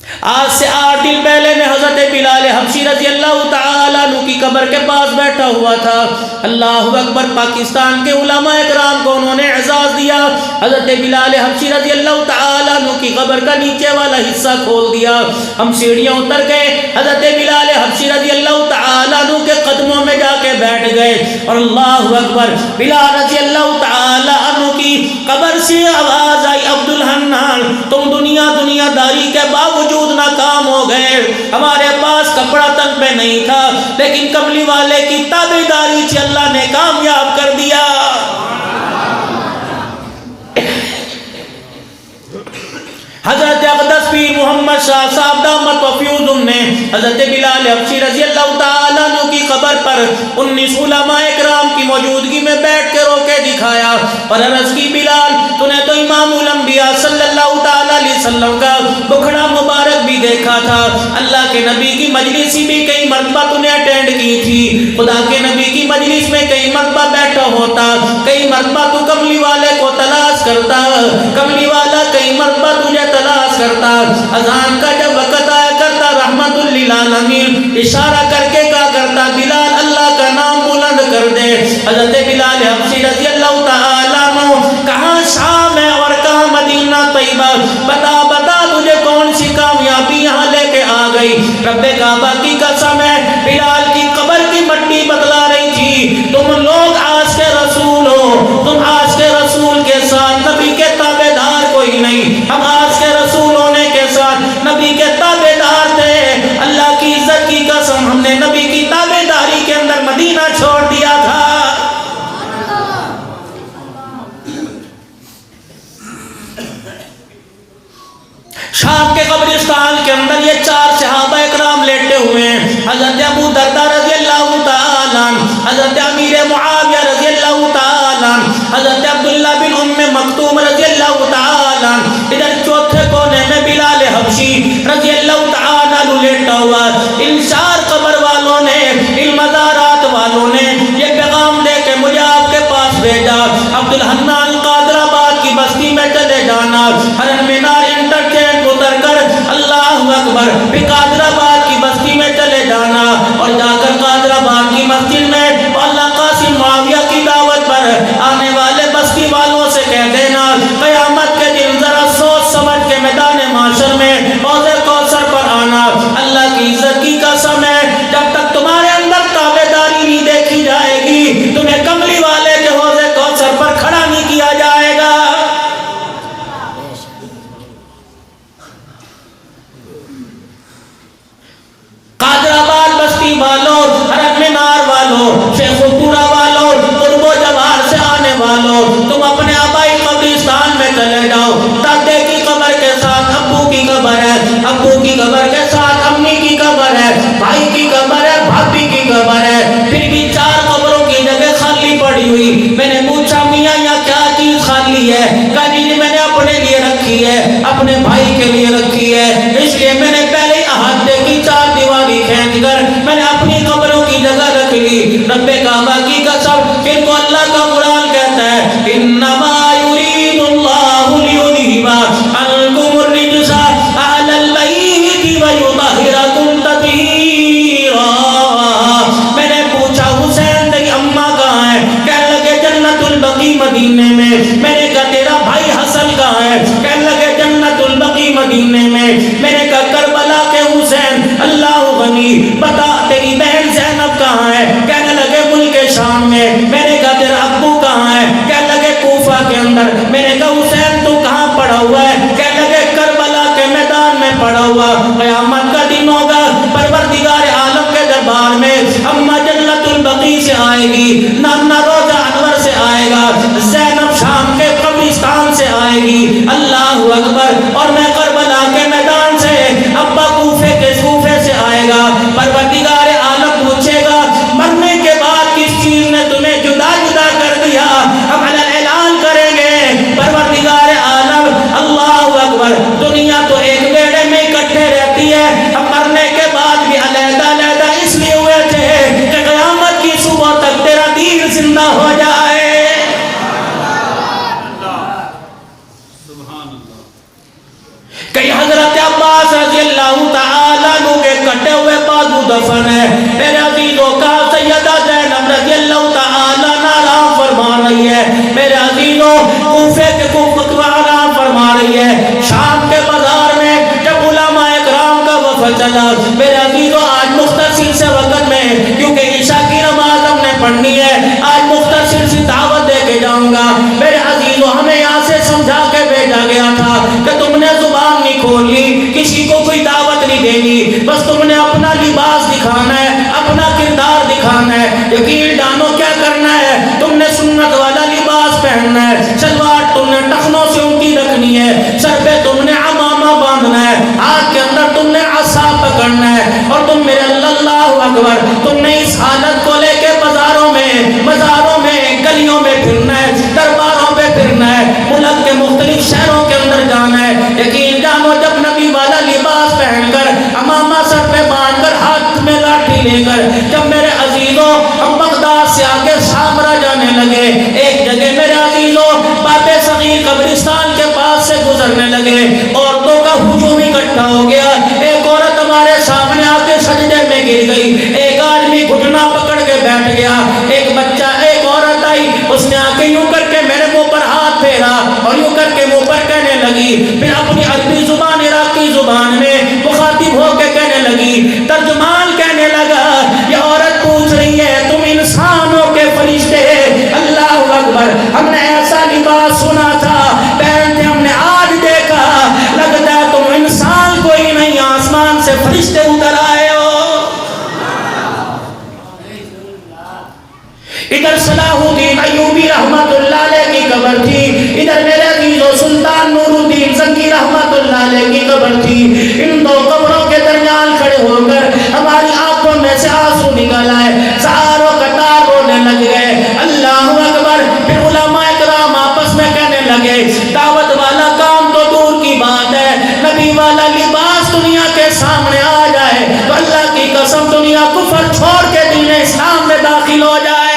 آج سے 8 دن پہلے میں حضرت بلال حبشی رضی اللہ تعالیٰ عنہ کی قبر کے پاس بیٹھا ہوا تھا. اللہ اکبر. پاکستان کے علماء اکرام کو انہوں نے اعزاز دیا. حضرت بلال حبشی رضی اللہ تعالیٰ عنہ کی قبر کا نیچے والا حصہ کھول دیا. ہم سیڑھیاں اتر گئے, حضرت بلال حبشی رضی اللہ تعالیٰ عنہ کے قدموں میں جا کے بیٹھ گئے. اور اللہ اکبر, بلال رضی اللہ تعالیٰ عنہ کی قبر سے آواز آئی, عبد الحنان تم دنیا داری کے باوجود ناکام ہو گئے. ہمارے پاس کپڑا تن پہ نہیں تھا, لیکن کملی والے کی تابعداری سے اللہ نے کامیاب کر دیا. حضرت اقدس پیر محمد شاہ صاحب دامت و فیوزم نے حضرت بلال حبشی رضی اللہ تعالیٰ عنہ کی قبر پر 19 علماء اکرام کی موجودگی میں بیٹھ کے رو کے دکھایا اور عرض کی, بلال تو نے تو امام الانبیاء صلی اللہ تعالیٰ علیہ وسلم کا بکھڑا مبارک بھی دیکھا تھا. اللہ کے نبی کی مجلسی بھی کئی مرتبہ تو نے اٹینڈ کی تھی. خدا کے نبی کی مجلس میں کئی مرتبہ بیٹھا ہوتا, کئی مرتبہ تو کملی والے کو تلاش کرتا, کملی والا کئی مرتبہ تجھے تلاش کرتا. اذان کا جب وقت آیا کرتا رحمت للعالمین اشارہ کر کے کہا کرتا, بلال اللہ کا نام بلند کر دے. حضرت بلال حبشی رضی اللہ تعالیٰ عنہ کہاں شام ہے اور کہاں مدینہ طیبہ, بتا بتا تجھے کون سی کامیابی یہاں لے کے آ گئی. رب کعبہ کی قسم ہے, بلال کی قبر کی مٹی بدلا رہی تھی. تم لوگ آج کے رسول ہو, تم آج کے رسول کے ساتھ نبی کے تابع دار کوئی نہیں. ہم آج کے رسول ہونے کے ساتھ نبی کے تابع دار تھے. اللہ کی عزت کی قسم ہم نے نبی کی تابع داری کے اندر مدینہ چھوڑ دیا تھا. شام کے قبرستان کے اندر یہ 4 صحابہ اکرام لیٹے ہوئے ہیں. حضرت ابو درداء رضی اللہ تعالیٰ عنہ, حضرت امیر معاویہ رضی اللہ تعالیٰ عنہ, حضرت عبداللہ بن ام مکتوم رضی اللہ تعالیٰ عنہ. ادھر چوتھے کونے میں بلال حبشی رضی اللہ تعالیٰ عنہ لیٹا ہوا. ان 4 قبر والوں نے, ان مزارات والوں نے یہ پیغام دے کے مجھے آپ کے پاس بھیجا, عبد الحنان قادر آباد کی بستی میں چلے جانا, ہرن مینار انٹرچینج اتر کر اللہ اکبر پھر قادر آباد کی بستی میں چلے جانا اور جا کر قادر آباد کی مسجد میں اللہ قاسم معاویہ کی دعوت پر آنے والے بستی والوں سے کہہ دینا, قیامت کے دن ذرا سوچ سمجھ کے میدان معاشر میں حوض کوثر پر آنا. اللہ کی عزت کی قسم ہے, جب تک تمہارے اندر تابع داری نہیں دیکھی جائے گی تمہیں کملی والے کے حوض کوثر پر کھڑا نہیں کیا جائے گا. قادر آباد بستی والوں, حرم مینار والوں, شیخ پورا والوں, قرب و جوار سے آنے والوں, تم اپنے آبائی قبرستان میں چلے جاؤ. دادے کی قبر کے ساتھ ابو کی قبر ہے, ابو کی قبر کے ساتھ امی کی قبر ہے, بھائی کی قبر ہے, بھابھی کی قبر ہے, پھر بھی 4 قبروں کی جگہ خالی پڑی ہوئی. میں نے پوچھا, میاں یہ کیا چیز خالی ہے؟ کہا جی میں نے اپنے لیے رکھی ہے, اپنے بھائی کے لیے رکھی ہے, اس لیے میں نے پہلے احاطے کی 4 دیواری کھینچ کر میں نے اپنی قبروں کی جگہ رکھ لی. رب کعبہ کی قسم, ان کو اللہ کا قرآن کہتا ہے, انما یرید اللہ لیذہب عنکم الرجس اہل البیت ویطہرکم تطہیرا. میں نے پوچھا, حسین تیری اماں کہاں ہے؟ کہنے لگے جنت البقیع مدینے میں. میں نے کہا تیرا بھائی حسن کہاں ہے؟ کہنے لگے جنت البقیع مدینے میں. میں نے کہا کربلا کے حسین اللہ غنی بتا تیری بہن زینب کہاں ہے؟ کہنے لگے ملک شام میں. میں نے کہا تیرا ابو کہاں ہے؟ کہنے لگے کوفہ کے اندر. میں نے کہا حسین تو کہاں پڑا ہوا ہے؟ کہنے لگے کربلا کے میدان میں پڑا ہوا. قیامت کا دن ہوگا, پروردگار عالم کے دربار میں اماں جنت البقیع سے آئے گی, نانا روضہ انور سے آئے گا, زینب شام کے قبرستان سے آئے گی. اللہ اکبر. اور میں کربلا کے میدان سے دفن ہے. میرے عزیزوں کا سیدہ زینب رضی اللہ تعالی عنہا آرام فرما رہی ہے. میرے عزیزوں کوفے کے کوفہ آرام فرما رہی ہے. شام کے بازار میں جب علماء اکرام کا وفد چلا, میرے عزیزوں آج مختصر سے وقت میں, کیونکہ عشاء کی نماز ہم نے پڑھنی ہے, آج مختصر سی دعوت دے کے جاؤں گا. میرے عزیزوں ہمیں یہاں سے سمجھا کے بھیجا گیا تھا کہ تم نے زبان نہیں کھولنی, کسی کو کوئی دعوت نہیں دینی, بس تم نے اپنا لباس دکھانا ہے, اپنا کردار دکھانا ہے. یقین جانو کیا کرنا ہے, تم نے سنت والا لباس پہننا ہے, شلوار تم نے ٹخنوں سے اونچی رکھنی ہے, سر پہ تم نے عمامہ باندھنا ہے, ہاتھ کے اندر تم نے عصا پکڑنا ہے, اور تم میرے اللہ اکبر, تم نے اس حالت کو لے کے بازاروں میں, مزاروں میں, گلیوں میں پھرنا ہے, درباروں پہ پھرنا ہے, ملک کے مختلف شہروں کے اندر جانا ہے. یقین جانو جب نبی والا لباس پہن کر, عمامہ سر پہ باندھ کر, ہاتھ میں لاٹھی لے کر, جب میرے عزیزوں ہم بغداد سے آگے سامرا جانے لگے, ایک جگہ میرے عزیزوں باب صغیر قبرستان کے پاس سے گزرنے لگے, عورتوں کا ہجوم اکٹھا ہو گیا. ایک عورت ہمارے سامنے آ کے سجدے میں گر گئی, ایک آدمی گھٹنا پکڑ کے بیٹھ گیا, ایک بچہ, ایک عورت آئی, اس نے آ کے یوں کر کے میرے منہ پر ہاتھ پھیرا اور یوں کر کے منہ پر کہنے لگی, پھر اپنی عربی زبان عراقی زبان میں مخاطب ہو کے کہنے لگی, ترجمان کہنے لگا, یہ عورت پوچھ رہی ہے تم انسانوں کے فرشتے, اللہ اکبر, ہم نے ایسا لباس سنا تھا پہنتے, ہم نے آج دیکھا, لگتا ہے تم انسان کوئی نہیں, آسمان سے فرشتے اتر آئے ہو. ادھر صلاح الدین ایوبی رحمت اللہ علیہ کی قبر تھی, ادھر میرے عزیزو سلطان نور الدین زنگی رحمت اللہ علیہ کی قبر تھی. ان دو قبروں کے درمیان کھڑے ہو کر ہماری آنکھوں میں سے آنسو نکل آئے, سہاروں قطار رونے لگ گئے, اللہ اکبر. پھر علماء اکرام آپس میں کہنے لگے, دعوت والا کام تو دور کی بات ہے, نبی والا لباس دنیا کے سامنے آ جائے تو اللہ کی قسم دنیا کفر چھوڑ کے دین اسلام میں داخل ہو جائے.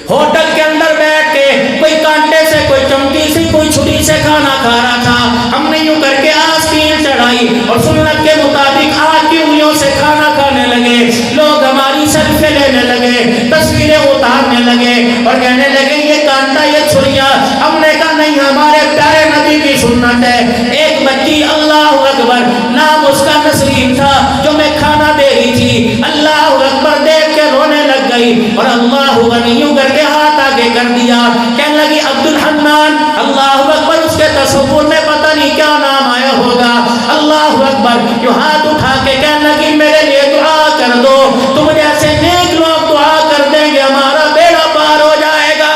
ہوٹل کے اندر بیٹھ کے کوئی کانٹے سے, کوئی چمچی سے, کوئی چھری سے کھانا کھا رہا تھا, ہم نے یوں کر کے آستین چڑھائی اور سنت کے مطابق آج کی انگلیوں سے کھانا کھانے لگے. لوگ ہماری سیلفی لینے لگے, تصویریں اتارنے لگے اور کہنے لگے یہ کانٹا, یہ چھریاں. ہم نے کہا نہیں, ہمارے پیارے نبی کی سنت ہے. ایک بچی, اللہ اکبر, نام اس کا نسرین تھا, جو میں کھانا دے رہی تھی, اللہ اکبر, دیکھ کے رونے لگ گئی اور اللہ غنیوں کر کے ہاتھ آگے کر دیا, کہنے لگی عبد الحنان, اللہ اکبر. اس کے تصور میں پتہ نہیں کیا نام آیا ہوگا, اللہ اکبر. جو ہاتھ اٹھا کے کہنے لگی میرے لیے دعا کر دو, تم جیسے نیک لوگ دعا کر دیں گے ہمارا بیڑا پار ہو جائے گا.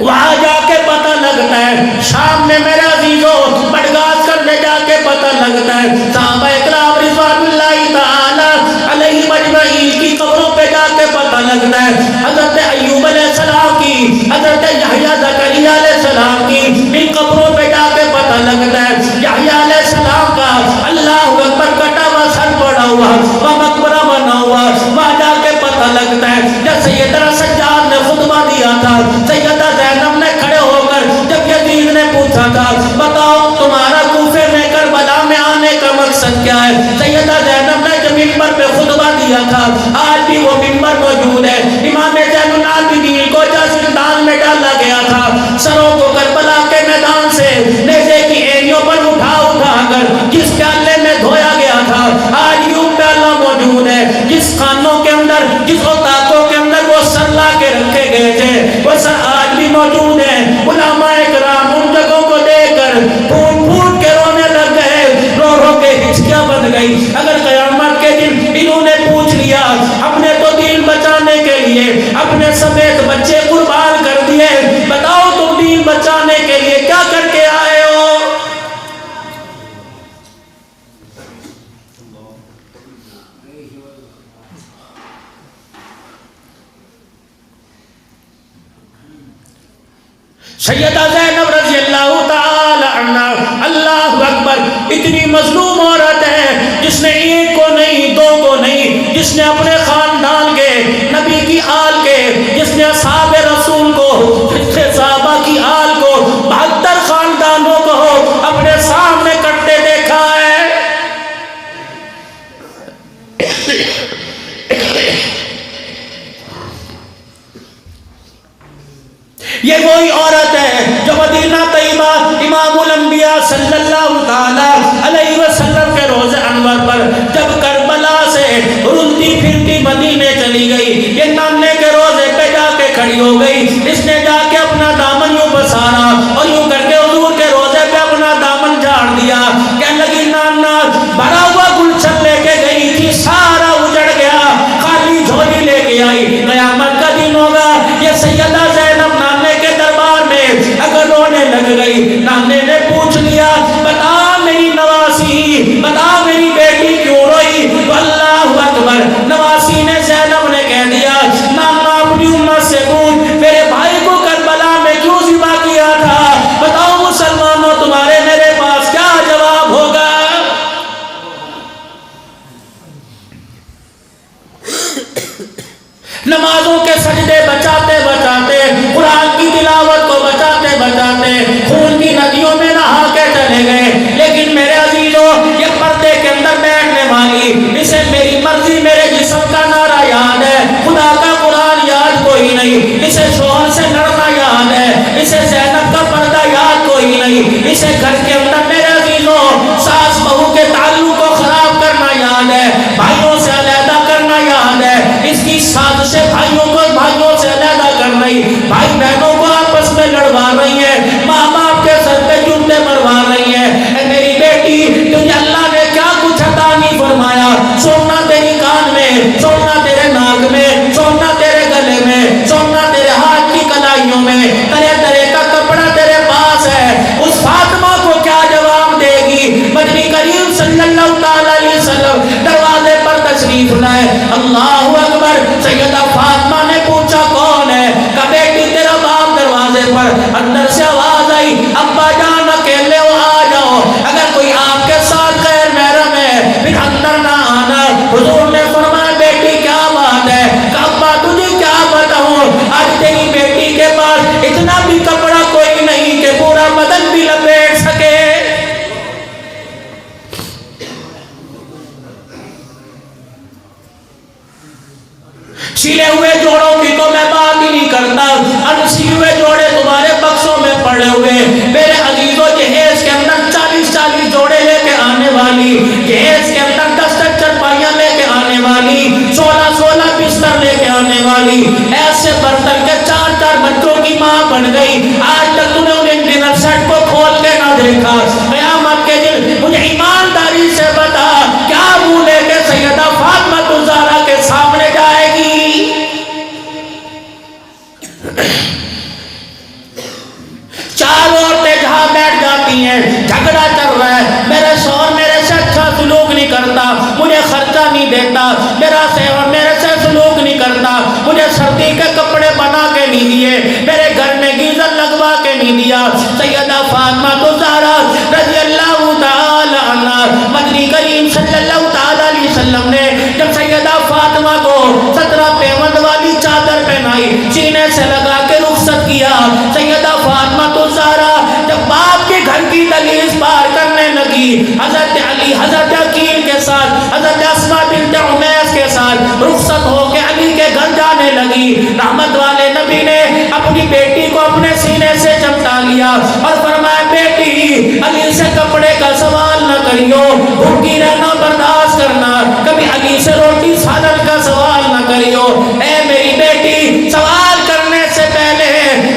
وہاں جا کے پتہ لگتا ہے, شام میں میرے عزیزوں بڑگاس کرنے جا کے پتہ لگتا ہے, صحابہ اکرام رضوان اللہ تعالی علیہ مجمعین کی قبروں پہ جا کے پتہ لگتا ہے, حضرت ایوب علیہ السلام کی, حضرت یحییٰ زکریا علیہ السلام کی, ان قبروں پہ جا کے پتہ لگتا ہے. یحییٰ علیہ السلام کا اللہ اکبر کٹا ہوا سر پڑا ہوا, وہ مقبرہ بنا ہوا, وہاں جا کے پتہ لگتا ہے. جب سیدنا سجاد نے خطبہ دیا تھا, سیدہ زینب نے کھڑے ہو کر جب یزید نے پوچھا تھا بتاؤ تمہارا کوفے میں کربلا میں آنے کا مقصد کیا ہے, سیدہ زینب نے جب منبر پہ خطبہ دیا تھا, آج بھی وہ منبر موجود ہے. امام زین العابدین کو جس میدان میں ڈالا گیا تھا, سروں کو کربلا کے میدان سے نیزے کی اینیوں پر اٹھا اٹھا کر جس پیالے میں دھویا گیا تھا, آج یوں پیالہ موجود ہے. جس خانوں کے اندر, جس اوتاقوں کے اندر وہ سر لا کے رکھے گئے تھے, وہ سر آج بھی موجود ہیں. علماء اکرام ان جگہوں کو دیکھ کر پھوٹ پھوٹ کے رونے لگ گئے, رو رو کے ہچکیاں بن گئی. اگر قیامت کے دن انہوں نے پوچھ لیا, ہم نے تو دین بچانے کے لیے اپنے سمیت بچے قربان کر دیے, بتاؤ تم دین بچانے کے لیے کیا کر کے آئے ہو. سیدہ زینب رضی اللہ تعالی عنہ, اللہ اکبر, اتنی مظلوم عورت ہے جس نے ایک کو نہیں, دو کو نہیں, جس نے اپنے خاندان کے, نبی کی آل کے, جس نے اصحاب رسول کو, صحابہ کی آل کو 72 یہ وہی عورت ہے جو مدینہ طیبہ امام الانبیاء صلی اللہ تعالی علیہ وسلم کے روز انور پر جب کربلا سے رلتی پھرتی مدینے چلی گئی، یہ نانے کے روزے پہ جا کے کھڑی ہو گئی، اس نے جا کے اپنا دامن یوں پسارا اور یوں کر کے حضور کے روزے پہ اپنا دامن جھاڑ دیا، کہنے لگی نانا بھرا ہوا گلشن لے کے گئی تھی سارا اجڑ گیا، خالی جھولی لے کے آئی، قیامت کا دن ہوگا یہ سیدہ زینب نانے کے دربار میں اگر رونے لگ گئی، نانے نے پوچھ لیا بتا میری نواسی، بتا میری بیٹی کیوں روئی؟ تو اللہ اکبر، نواسی نے زینب نے کہہ دیا نانا اپنی امت سے پوچھ میرے بھائی کو کربلا میں کیوں ذبح کیا تھا، بتاؤ مسلمانوں تمہارے میرے پاس کیا جواب ہوگا؟ نمازوں کے سجدے بچاتے بچاتے، قرآن کی تلاوت کو بچاتے بچاتے خون کی ندیوں میں نہا کے چلے گئے، لیکن میرے عزیزوں یہ پردے کے اندر بیٹھنے والی اسے میری مرضی میرے جسم کا نعرہ یاد ہے، خدا کا قرآن یاد کوئی نہیں، اسے شوہر سے لڑنا یاد ہے، اسے زینب کا پردہ یاد کوئی نہیں، اسے گھر کے اندر میرے عزیزوں ساس بہو کے تعلق کو خراب کرنا یاد ہے، بھائیوں سے علیحدہ کرنا یاد ہے، اس کی سازشیں بھائیوں کو بھائیوں سے علیحدہ کر رہی، بھائی بہنوں کو آپس میں لڑوا رہی ہے، ماں باپ کے سر پہ جوتے مروا رہی ہے۔ اے میری بیٹی تجھے اللہ نے کیا کچھ عطا نہیں فرمایا، سونا تیری کان میں، سونا تیرے ناک میں، سونا تیرے گلے میں، سونا تیرے ہاتھ کی کلائیوں میں، طرح طرح کا کپڑا تیرے پاس ہے، اس فاطمہ کو کیا جواب دے گی؟ مدنی کریم صلی اللہ تعالی علیہ وسلم دروازے پر تشریف لائے، اللہ اکبر، سیدہ فاطمہ نے پوچھا کون ہے؟ کہا بیٹی تیرا باپ دروازے پر، اندر سے آواز آئی ابا جان اکیلے ہو آ جاؤ، اگر کوئی آپ کے ساتھ غیر محرم ہے پھر اندر نہ آنا۔ حضور نے فرمایا بیٹی کیا بات ہے؟ کہا ابا تجھے کیا بتاؤں، آج تیری بیٹی کے پاس اتنا بھی کپڑا کوئی نہیں کہ پورا بدن بھی لپیٹ سکے۔ سلے ہوئے جوڑوں کی تو میں بات ہی نہیں کرتا، انسیے ہوئے جوڑے تمہارے بکسوں میں پڑے ہوئے، میرے عزیزوں جہیز کے اندر 40 جوڑے لے کے آنے والی، جہیز کے اندر 10 چرپائیاں لے کے آنے والی، 16 بستر لے کے آنے والی، ایسے برتن کے 4 بچوں کی ماں بن گئی، آج تک تم نے انہیں ڈنر سیٹ کو کھول کے نہ دیکھا۔ قیامت کے دن مجھے ایمانداری سے بتا کیا منہ لے کے سیدہ فاطمہ الزہرا کے سامنے جائے گی؟ چار عورتیں جہاں بیٹھ جاتی ہیں، جھگڑا چل رہا ہے، میرے شوہر میرے سے اچھا سلوک نہیں کرتا، مجھے خرچہ نہیں دیتا، میرا شوہر میرے سے سلوک نہیں کرتا، مجھے سردی کے کپڑے بنا کے نہیں دیے، میرے گھر میں گیزر لگوا کے نہیں دیا۔ سیدہ فاطمہ الزہرا رضی اللہ تعالی عنہا، مدنی کریم صلی اللہ تعالی علیہ وسلم نے جب سیدہ فاطمہ کو 17 پیوند والی چادر پہنائی، سینے سے لگا کے رخصت کیا، سیدہ فاطمہ الزہرا جب باپ کے گھر کی دہلیز پار کرنے لگی، حضرت علی حضرت عقیل کے ساتھ، حضرت اسماء بنت عمیس کے ساتھ رخصت ہو کے علی کے گھر جانے لگی، رحمت والے نبی نے اپنی بیٹی کو اپنے سینے سے چمٹا لیا اور فرمایا بیٹی علی سے کپڑے کا سوال نہ کریو، بھوکی رہنا برداشت کرنا، کبھی علی سے روٹی سالن کا سوال نہ کریو۔ اے میری بیٹی سوال کرنے سے پہلے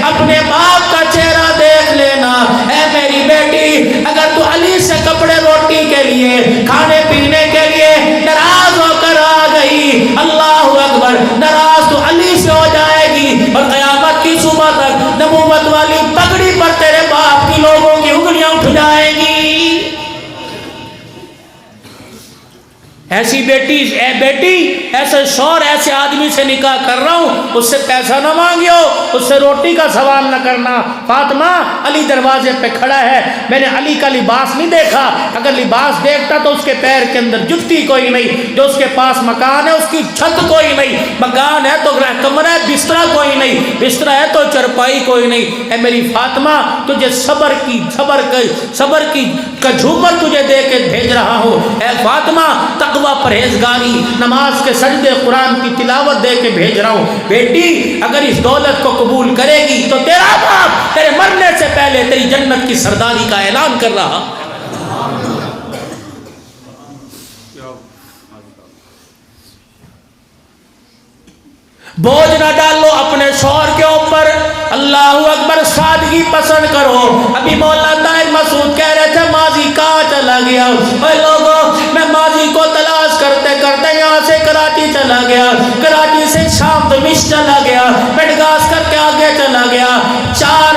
اپنے باپ کا چہرہ دیکھ لینا۔ اے میری بیٹی اگر تو علی سے کپڑے روٹی کے لیے کھانے پینے کے لیے ناراض ہو کر آ گئی، اللہ اکبر، ناراض تو علی سے ہو جائے گی اور قیامت کی صبح تک نبوت والی پگڑی پر تیرے باپ کی لوگوں کی انگلیاں اٹھ جائیں گی۔ ایسی بیٹی، اے بیٹی ایسے شوہر ایسے آدمی سے نکاح کر رہا ہوں، اس سے پیسہ نہ مانگیو، اس سے روٹی کا سوال نہ کرنا۔ فاطمہ علی دروازے پہ کھڑا ہے، میں نے علی کا لباس نہیں دیکھا، اگر لباس دیکھتا تو اس کے پیر کے اندر جوتی کوئی نہیں، جو اس کے پاس مکان ہے اس کی چھت کوئی نہیں، مکان ہے تو کمرہ ہے، بستر کوئی نہیں، بستر ہے تو چرپائی کوئی نہیں۔ اے میری فاطمہ تجھے صبر کی کھجور پر تجھے دے کے بھیج رہا ہوں۔ اے فاطمہ تقوی تقوی پرہیزگاری نماز کے سجدے قرآن کی تلاوت دے کے بھیج رہا ہوں. بیٹی اگر اس دولت کو قبول کرے گی تو تیرا باپ تیرے مرنے سے پہلے تیری جنت کی سرداری کا اعلان کر رہا. بوجھ نہ ڈالو اپنے شوہر کے اوپر. اللہ اکبر. سادگی پسند کرو. ابھی مولانا مسعود کہہ رہے تھے ماضی کہاں چلا گیا. اے لوگوں میں ماضی کو تلاش کرتے کرتے یہاں سے کراچی چلا گیا, کراچی سے شام دمشق چلا گیا, میڈغاسکر کر کے آگے چلا گیا, چار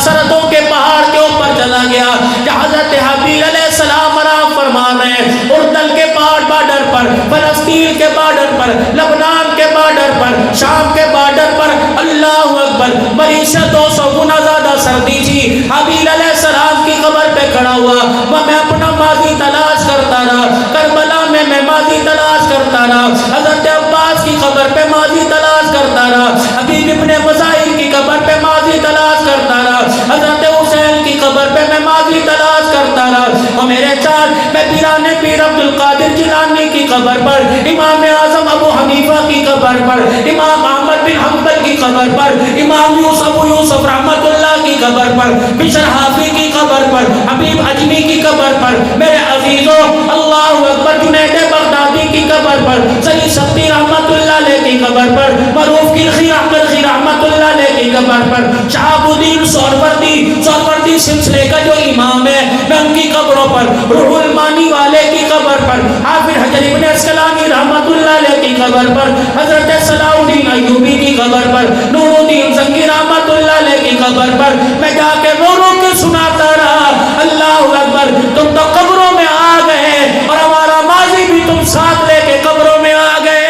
سرحدوں کے پہاڑ کے اوپر چلا گیا جہاں حضرت حبیب علیہ السلام آرام فرما رہے ہیں. اردن کے بارڈر پر, فلسطین کے بارڈر پر, لبنان کے بارڈر پر, شام کے بارڈر پر. اللہ اکبر. مریشہ 200 گنا زیادہ سردی تھی. حبیب علیہ السلام کی قبر پہ کھڑا ہوا میں اپنا ماضی تلاش کرتا رہا. کربلا میں ماضی تلاش کرتا رہا. حضرت عباس کی قبر پہ ماضی تلاش کرتا رہا. حبیب ابن مظاہر کی قبر پہ ماضی تلاش کرتا رہا. حضرت حسین کی قبر پہ میں ماضی تلاش کرتا رہا. اور میرے چار میں پیران پیر عبد القادر جیلانی کی قبر پر, امام اعظم ابو حنیفہ کی قبر پر, امام احمد بن حنبل کی قبر پر, امام یوسف رحمت اللہ کی قبر پر, بشر حافی کی قبر پر, حبیب اجمی کی قبر پر. میرے عزیزوں اللہ اکبر. جنید بغدادی کی قبر پر, سید شبیر رحمت اللہ علیہ کی قبر پر, معروف کلخی احمد خی رحمت اللہ علیہ کی قبر پر, شہاب الدین سہروردی سلسلے کا جو امام ہے میں ان کی قبروں پر, روح المانی والے کی قبر پر, حافظ حجر ابن اسقلانی رحمت اللہ علیہ کی قبر پر, حضرت صلاح الدین ایوبی کی قبر پر, نور الدین زنگی رحمت اللہ علیہ کی قبر پر میں جا کے رو رو کے سناتا رہا. اللہ اکبر. تم تو قبروں میں آ گئے اور ہمارا ماضی بھی تم ساتھ لے کے قبروں میں آ گئے.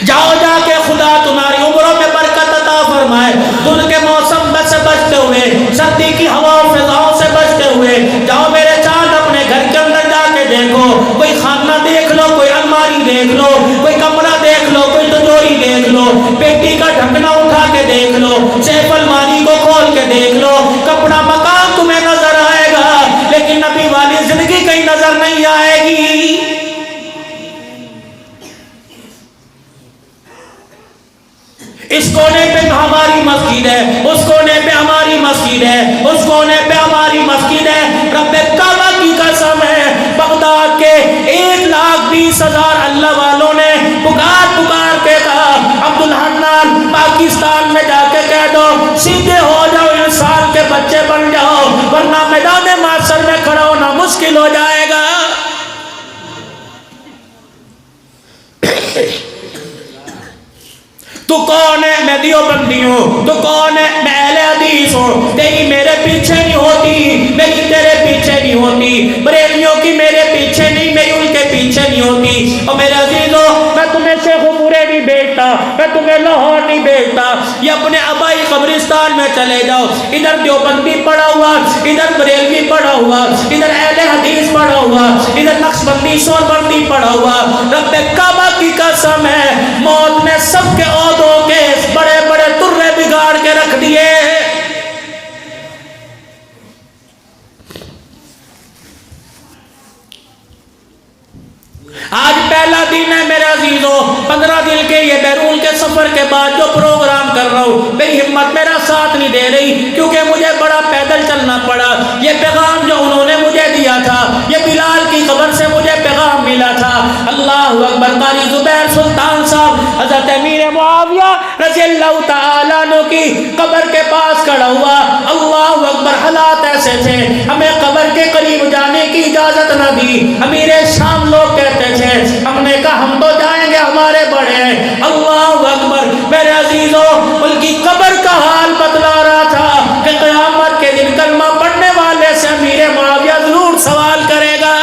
جاؤ جا کے خدا تمہاری عمروں میں برکت عطا فرمائے. دھند کے موسم سے بچتے ہوئے, سردی کی ہوا فضاؤں سے بچتے ہوئے جاؤ میرے چاند اپنے گھر کے اندر جا کے دیکھو. کوئی خانہ دیکھ لو, کوئی الماری دیکھ لو, کوئی کمرہ دیکھ لو, کوئی تجوری دیکھ لو, پیٹی کا ڈھکنا اٹھا کے دیکھ لو, سیف الماری کو کھول کے دیکھ لو. کپڑا مکان تمہیں نظر آئے گا لیکن نبی والی زندگی کہیں نظر نہیں آئے گی. اس کونے پہ ہماری مسجد ہے, اس کونے پہ ہماری مسجد ہے, اس کونے پہ ہماری مسجد ہے. رب کعبہ کی قسم ہے بغداد کے 1,20,000 اللہ والوں نے پکار کے کہا عبدالحنان پاکستان میں جا کے کہہ دو سیدھے ہو جاؤ, انسان کے بچے بن جاؤ, ورنہ میدان محشر میں کھڑا ہونا مشکل ہو جائے گا. تو کون ہے؟ میں دیوبندی ہوں. تو کون ہے؟ میں اہل حدیث ہوں. تیری میرے پیچھے نہیں ہوتی, میری تیرے پیچھے نہیں ہوتی, بریلیوں کی میرے پیچھے نہیں, میری ان کے پیچھے نہیں ہوتی. اور میرے عزیزوں میں تمہیں شیخ پورے نہیں بیچتا, میں تمہیں لاہور نہیں بیچتا. یہ اپنے آبائی قبرستان میں چلے جاؤ. ادھر دیوبندی پڑا ہوا, ادھر بریلوی پڑا ہوا, ادھر اہل حدیث پڑا ہوا, ادھر نقشبندی سوربندی پڑا ہوا. رب کعبہ کی قسم ہے موت نے سب کے عہدوں کے بڑے بڑے ترے بگاڑ کے رکھ دیے. آج پہلا دن ہے میرے عزیزوں, 15 دن کے یہ بیرون کے سفر کے بعد جو پروگرام کر رہا ہوں, میری ہمت میرا ساتھ نہیں دے رہی کیونکہ مجھے بڑا پیدل چلنا پڑا. یہ پیغام جو انہوں نے مجھے دیا تھا, یہ بلال کی قبر سے مجھے پیغام ملا تھا. اللہ اکبر. قاری زبیر سلطان صاحب حضرت امیر معاویہ رضی اللہ تعالیٰ عنہ کی قبر کے پاس کھڑا ہوا. اللہ اکبر. حالات ایسے تھے, ہمیں قبر کے قریب جانے کی اجازت نہ دی. امیر شام لوگ کہتے تھے, ہم نے کہا ہم تو جائیں گے, ہمارے بڑے ہیں. اللہ اکبر. میرے عزیزوں ان کی قبر کا حال بتلا رہا تھا کہ قیامت کے دن کلمہ پڑھنے والے سے امیر معاویہ ضرور سوال کرے گا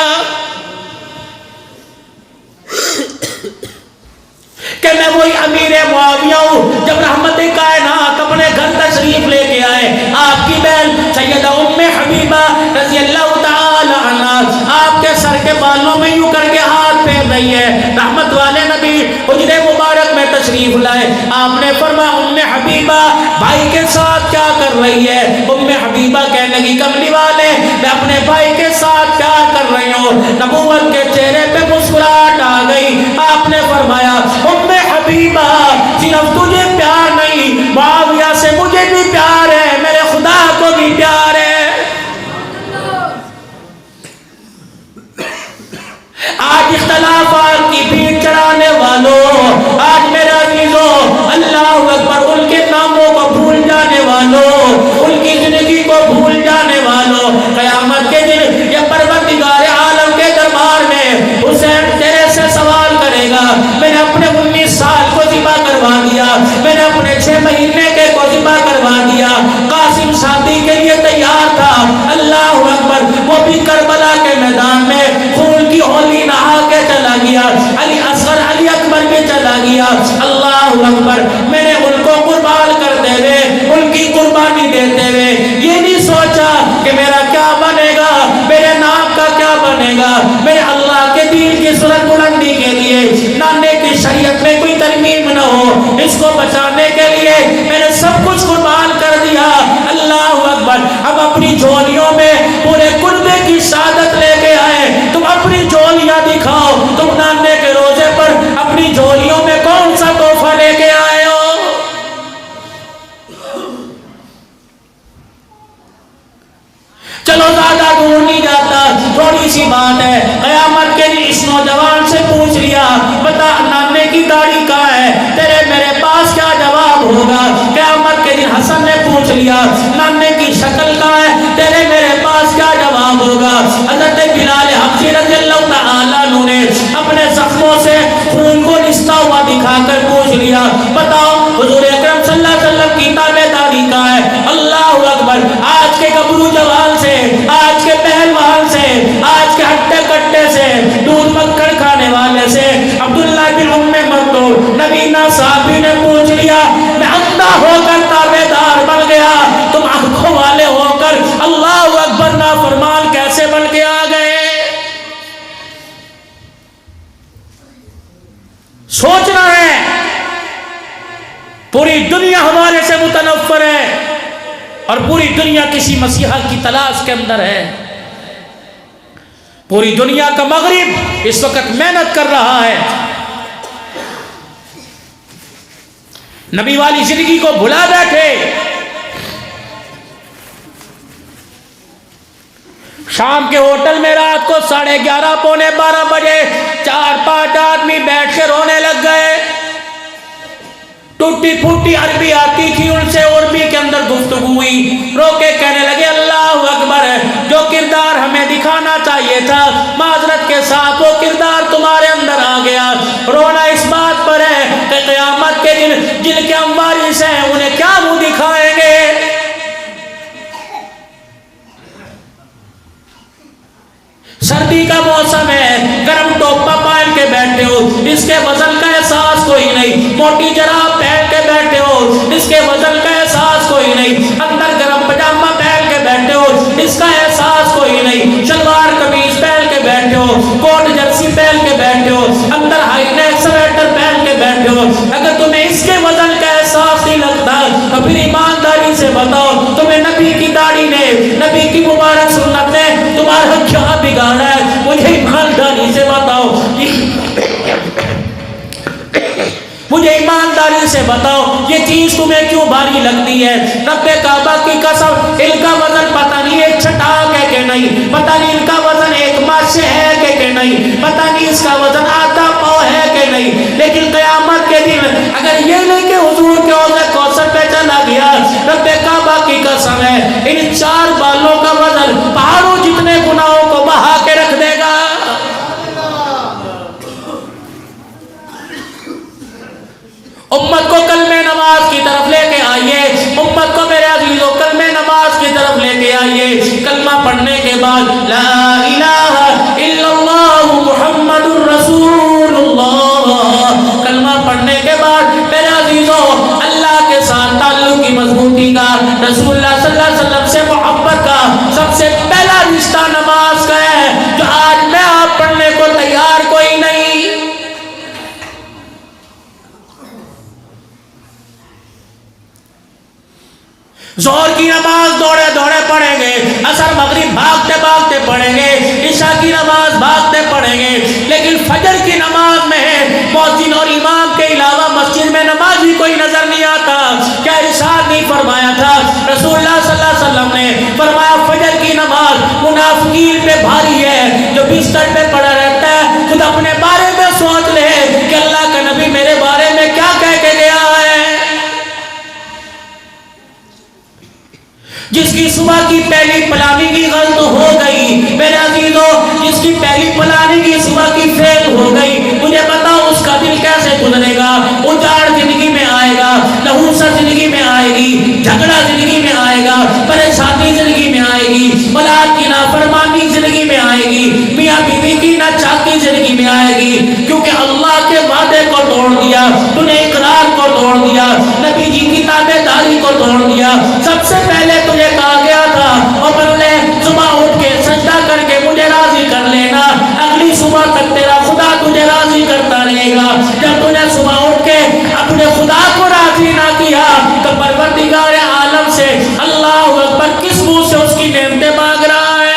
کہ میں وہی امیر معاویہ ہوں جب رحمت کائنات اپنے گھر تشریف لے کے آئے. آپ کی بہن سیدہ ام حبیبہ رضی اللہ تعالی عنہا آپ کے سر کے بالوں میں یوں کر کے ہاتھ پھیر رہی ہے. رحمت والے نبی حجرے مبارک میں تشریف لائے. آپ نے فرمایا ام حبیبہ بھائی کے ساتھ کیا کر رہی ہے؟ ام حبیبہ کہنے لگی کملی والے میں اپنے بھائی کے ساتھ کیا والوں نبوت کے چہرے پہ مسکراہٹ آ گئی. آپ نے فرمایا ام حبیبہ صرف تجھے پیار نہیں معاویہ سے مجھے بھی پیار ہے, میرے خدا کو بھی پیار ہے. آج اختلافات کی بھیڑ چڑھانے والوں, آج میرے عزیزوں اللہ اکبر ان کے ناموں کو بھول جانے والوں, ان کی زندگی کو بھول جانے والوں, قیامت کے دن یہ پروردگار عالم کے دربار میں حسین تیرے سے سوال کرے گا, میں نے اپنے 19 سال کو ذبح کروا دیا, میں نے اپنے 6 مہینے کے کو ذبح کروا دیا, قاسم شادی کے لیے تیار تھا, اللہ اکبر وہ بھی کربلا کے میدان میں خون کی ہولی نہا کے چلا گیا, علی اصغر علی اکبر بھی چلا گیا, اللہ اکبر میں نے ان کو قربان کرتے ہوئے ان کی قربانی دیتے ہوئے یہ نہیں سوچا کہ میرا کیا بنے گا, میرے نام کا کیا بنے گا, میرے اللہ کے دین کی سرت بلندی کے لیے نانے کی شریعت میں کوئی ترمیم نہ ہو, اس کو بچانے کے لیے میں نے سب کچھ قربان کر دیا. اللہ اکبر اب اپنی جھولیوں میں پورے قربے کی شہادت لے کے آئے, تم اپنی جھولیاں دکھاؤ, تم نانے کے روزے پر اپنی جھولیوں میں کون سا تحفہ لے کے آئے ہو. چلو زیادہ دور نہیں جاتا, تھوڑی سی بات ہے, قیامت کے دن اس نوجوان سے پوچھ لیا بتا نانے کی داڑھی کہاں ہے, تیرے میرے پاس کیا جواب ہوگا. قیامت کے دن حسن نے پوچھ لیا نانے کی شکل کہاں ہے, تیرے میرے پاس کیا جواب ہوگا. حضرت بلال حبشی رضی اللہ تعالیٰ عنہ نے اپنے زخموں سے خون کو رستا ہوا دکھا کر پوچھ لیا بتاؤ حضور اکرم صلی اللہ علیہ وسلم کی تابع داری کہاں ہے. اللہ اکبر آج کے گبرو جوان سے, آج کے پہلوان سے, آج کے ہٹے کٹے سے, دودھ مکھن کھانے والے سے عبداللہ بن ام مکتوم نبینا صحابی نے پوچھ لیا میں اندھا ہو کر تابع دار بن گیا, تم آنکھوں والے ہو کر اللہ اکبر نافرمان کیسے بن کے آ گئے. سوچنا ہے پوری دنیا ہمارے سے متنفر ہے اور پوری دنیا کسی مسیحا کی تلاش کے اندر ہے. پوری دنیا کا مغرب اس وقت محنت کر رہا ہے, نبی والی زندگی کو بھلا بیٹھے. شام کے ہوٹل میں رات کو 11:30 پونے 12 بجے 4-5 آدمی بیٹھ کے رونے لگ گئے. ٹوٹی پھوٹی عربی آتی تھی ان سے, عربی کے اندر گفتگو ہوئی, رو کے کہنے لگے اللہ اکبر, جو کردار ہمیں دکھانا چاہیے تھا معذرت کے ساتھ وہ کردار تمہارے اندر آ گیا. رونا اس بات پر ہے کہ قیامت کے دن جن کے ہم وارث ہیں انہیں کیا منہ دکھائیں گے. سردی کا موسم ہے, گرم ٹوپا پہن کے بیٹھے ہو, اس کے وزن کا احساس کوئی نہیں, موٹی جراب پہن کے بیٹھے ہو, اس کے وزن کا احساس کوئی نہیں, اندر گرم پجامہ پہن کے بیٹھے ہو, اس کا احساس کوئی نہیں, شلوار قمیض پہن کے بیٹھے ہو, کوٹ جرسی پہن کے بیٹھے ہو, اندر ہائی نیک سویٹر پہن کے بیٹھے ہو, اگر تمہیں اس کے وزن کا احساس نہیں لگتا تو پھر ایمانداری سے بتاؤ تمہیں نبی کی داڑھی نے, نبی کی مبارک سنت نے تمہارا کیا بگاڑا ہے. مجھے ایمانداری سے بتاؤ, مجھے ایمانداری سے بتاؤ یہ چیز تمہیں کیوں بھاری لگتی ہے. رب کعبہ کی قسم ان کا وزن پتہ نہیں ایک چھٹاک ہے کہ نہیں, پتہ نہیں ان کا وزن ایک ماشے ہے کہ نہیں, پتہ نہیں اس کا وزن آدھا پاؤ ہے کہ نہیں, لیکن قیامت کے دن اگر یہ نہیں کہ حضور کے حوض کوثر پہ چلا گیا, رب کعبہ کی قسم ہے ان 4 بالوں کا وزن پہاڑوں جتنے گناہوں کو بہا کے رکھ دے گا. امت کو کلمہ نماز کی طرف لے کے آئیے, امت کو میرے عزیزوں کلمہ نماز کی طرف لے کے آئیے. کلمہ پڑھنے کے بعد لا الہ الا اللہ محمد الرسول اللہ, کلمہ پڑھنے کے بعد میرے عزیزوں اللہ کے ساتھ تعلق کی مضبوطی کا, رسول اللہ صلی اللہ علیہ وسلم سے محبت کا سب سے پہلا رشتہ نماز کا ہے, جو آج میں آپ پڑھنے کو تیار کوئی نہیں. ظہر کی نماز دوڑے دوڑے پڑھیں گے, اثر مغرب بھاگتے بھاگتے پڑھیں گے، عشاء کی نماز بھاگتے پڑھیں گے، لیکن فجر کی نماز میں مؤذن اور امام کے علاوہ مسجد میں نمازی کوئی نظر نہیں آتا۔ کیا ارشاد نہیں فرمایا تھا رسول اللہ صلی اللہ علیہ وسلم نے؟ فرمایا فجر کی نماز منافقین پہ بھاری ہے، جو بستر پہ پڑا رہتا ہے خود اپنے بارے میں سوچ لے کہ اللہ کا نبی میرے بارے میں کیا کہہ کے گیا ہے۔ جس کی صبح کی پہلی پلاننگ غلط ہو گئی میرے عزیزوں، جس کی پہلی پلاننگ صبح کی فیل ہو گئی، مجھے بتاؤ اس کا دل کیسے گزرے گا؟ اجاڑ زندگی میں آئے گا، لہوسہ زندگی میں آئے گی، جھگڑا زندگی میں آئے گا، پریشانی زندگی میں آئے گی، اولاد کی نافرمانی زندگی میں آئے گی، میاں بیوی کی ناچاکی زندگی میں آئے گی، کیونکہ اللہ کے وعدے کو توڑ دیا، تو نے اقرار کو توڑ دیا، نبی جی کی تابعداری کو توڑ دیا۔ سب سے پہلے تجھے کہا گیا تھا اور انہوں نے صبح اٹھ کے سجدہ کر کے مجھے راضی کر لینا، اگلی صبح تک تیرا خدا تجھے راضی کرتا رہے گا۔ جب تو نے صبح اٹھ کے اپنے خدا کو راضی نہ کیا تو پروردگار عالم سے اللہ اکبر کس منہ سے اس کی نعمتیں مانگ رہا ہے؟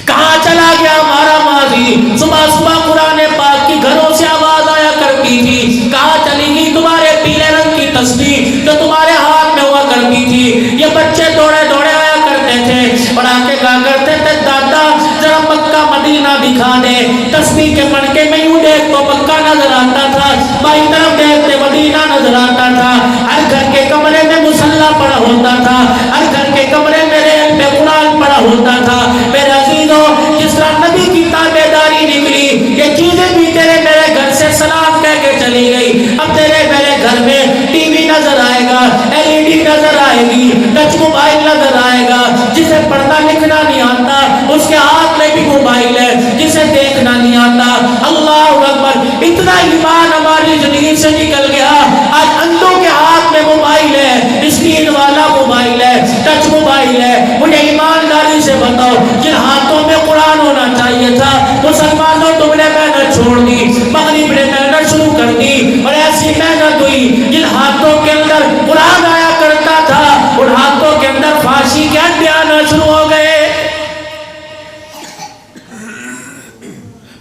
کہاں چلا گیا ہمارا ماضی؟ صبح صبح قرآن پاک کی گھروں سے آواز آیا کرتی تھی، کہاں چلی گئی تمہارے پیلے رنگ کی تسبیح جو تمہارے ہاتھ میں ہوا کرتی تھی؟ یہ بچے دوڑے دوڑے آیا کرتے تھے اور آ کے کہا کرتے تھے دادا ذرا مکہ مدینہ دکھا دے، تسبیح کے مڑکے میں یوں دیکھ تو مکہ نظر آتا تھا، بائیں طرف دیکھتے مدینہ نظر آتا تھا، ہر گھر کے کمرے میں مصلی پڑا ہوتا تھا، ہر گھر کے کمرے میں ریل پہ قرآن پڑا ہوتا تھا۔ میرے عزیزوں، جس طرح نبی کی تابعداری نکلی، یہ چیزیں بھی تیرے میرے گھر سے سلام کہہ کے چلی گئی۔ اب تیرے میرے گھر میں ٹی وی نظر آئے گا، LED نظر آئے گی، ٹچ موبائل نظر آئے گا، جسے پڑھنا لکھنا نہیں آتا اس کے ہاتھ میں بھی موبائل ہے، جسے دیکھنا نہیں آتا۔ اللہ اکبر، اتنا ایمان ہماری زندگی سے نکل گیا، آج اندھوں کے ہاتھ میں موبائل ہے، اسکرین والا موبائل ہے، ٹچ موبائل ہے۔ مجھے ایمانداری سے بتاؤ، جن ہاتھوں میں قرآن ہونا چاہیے تھا مسلمانوں تم نے محنت چھوڑ دی، مغرب نے محنت شروع کر دی، اور ایسی محنت ہوئی جن ہاتھوں کے اندر قرآن آیا کرتا تھا ان ہاتھوں کے اندر فحاشی کے انڈے آنا شروع ہو گئے۔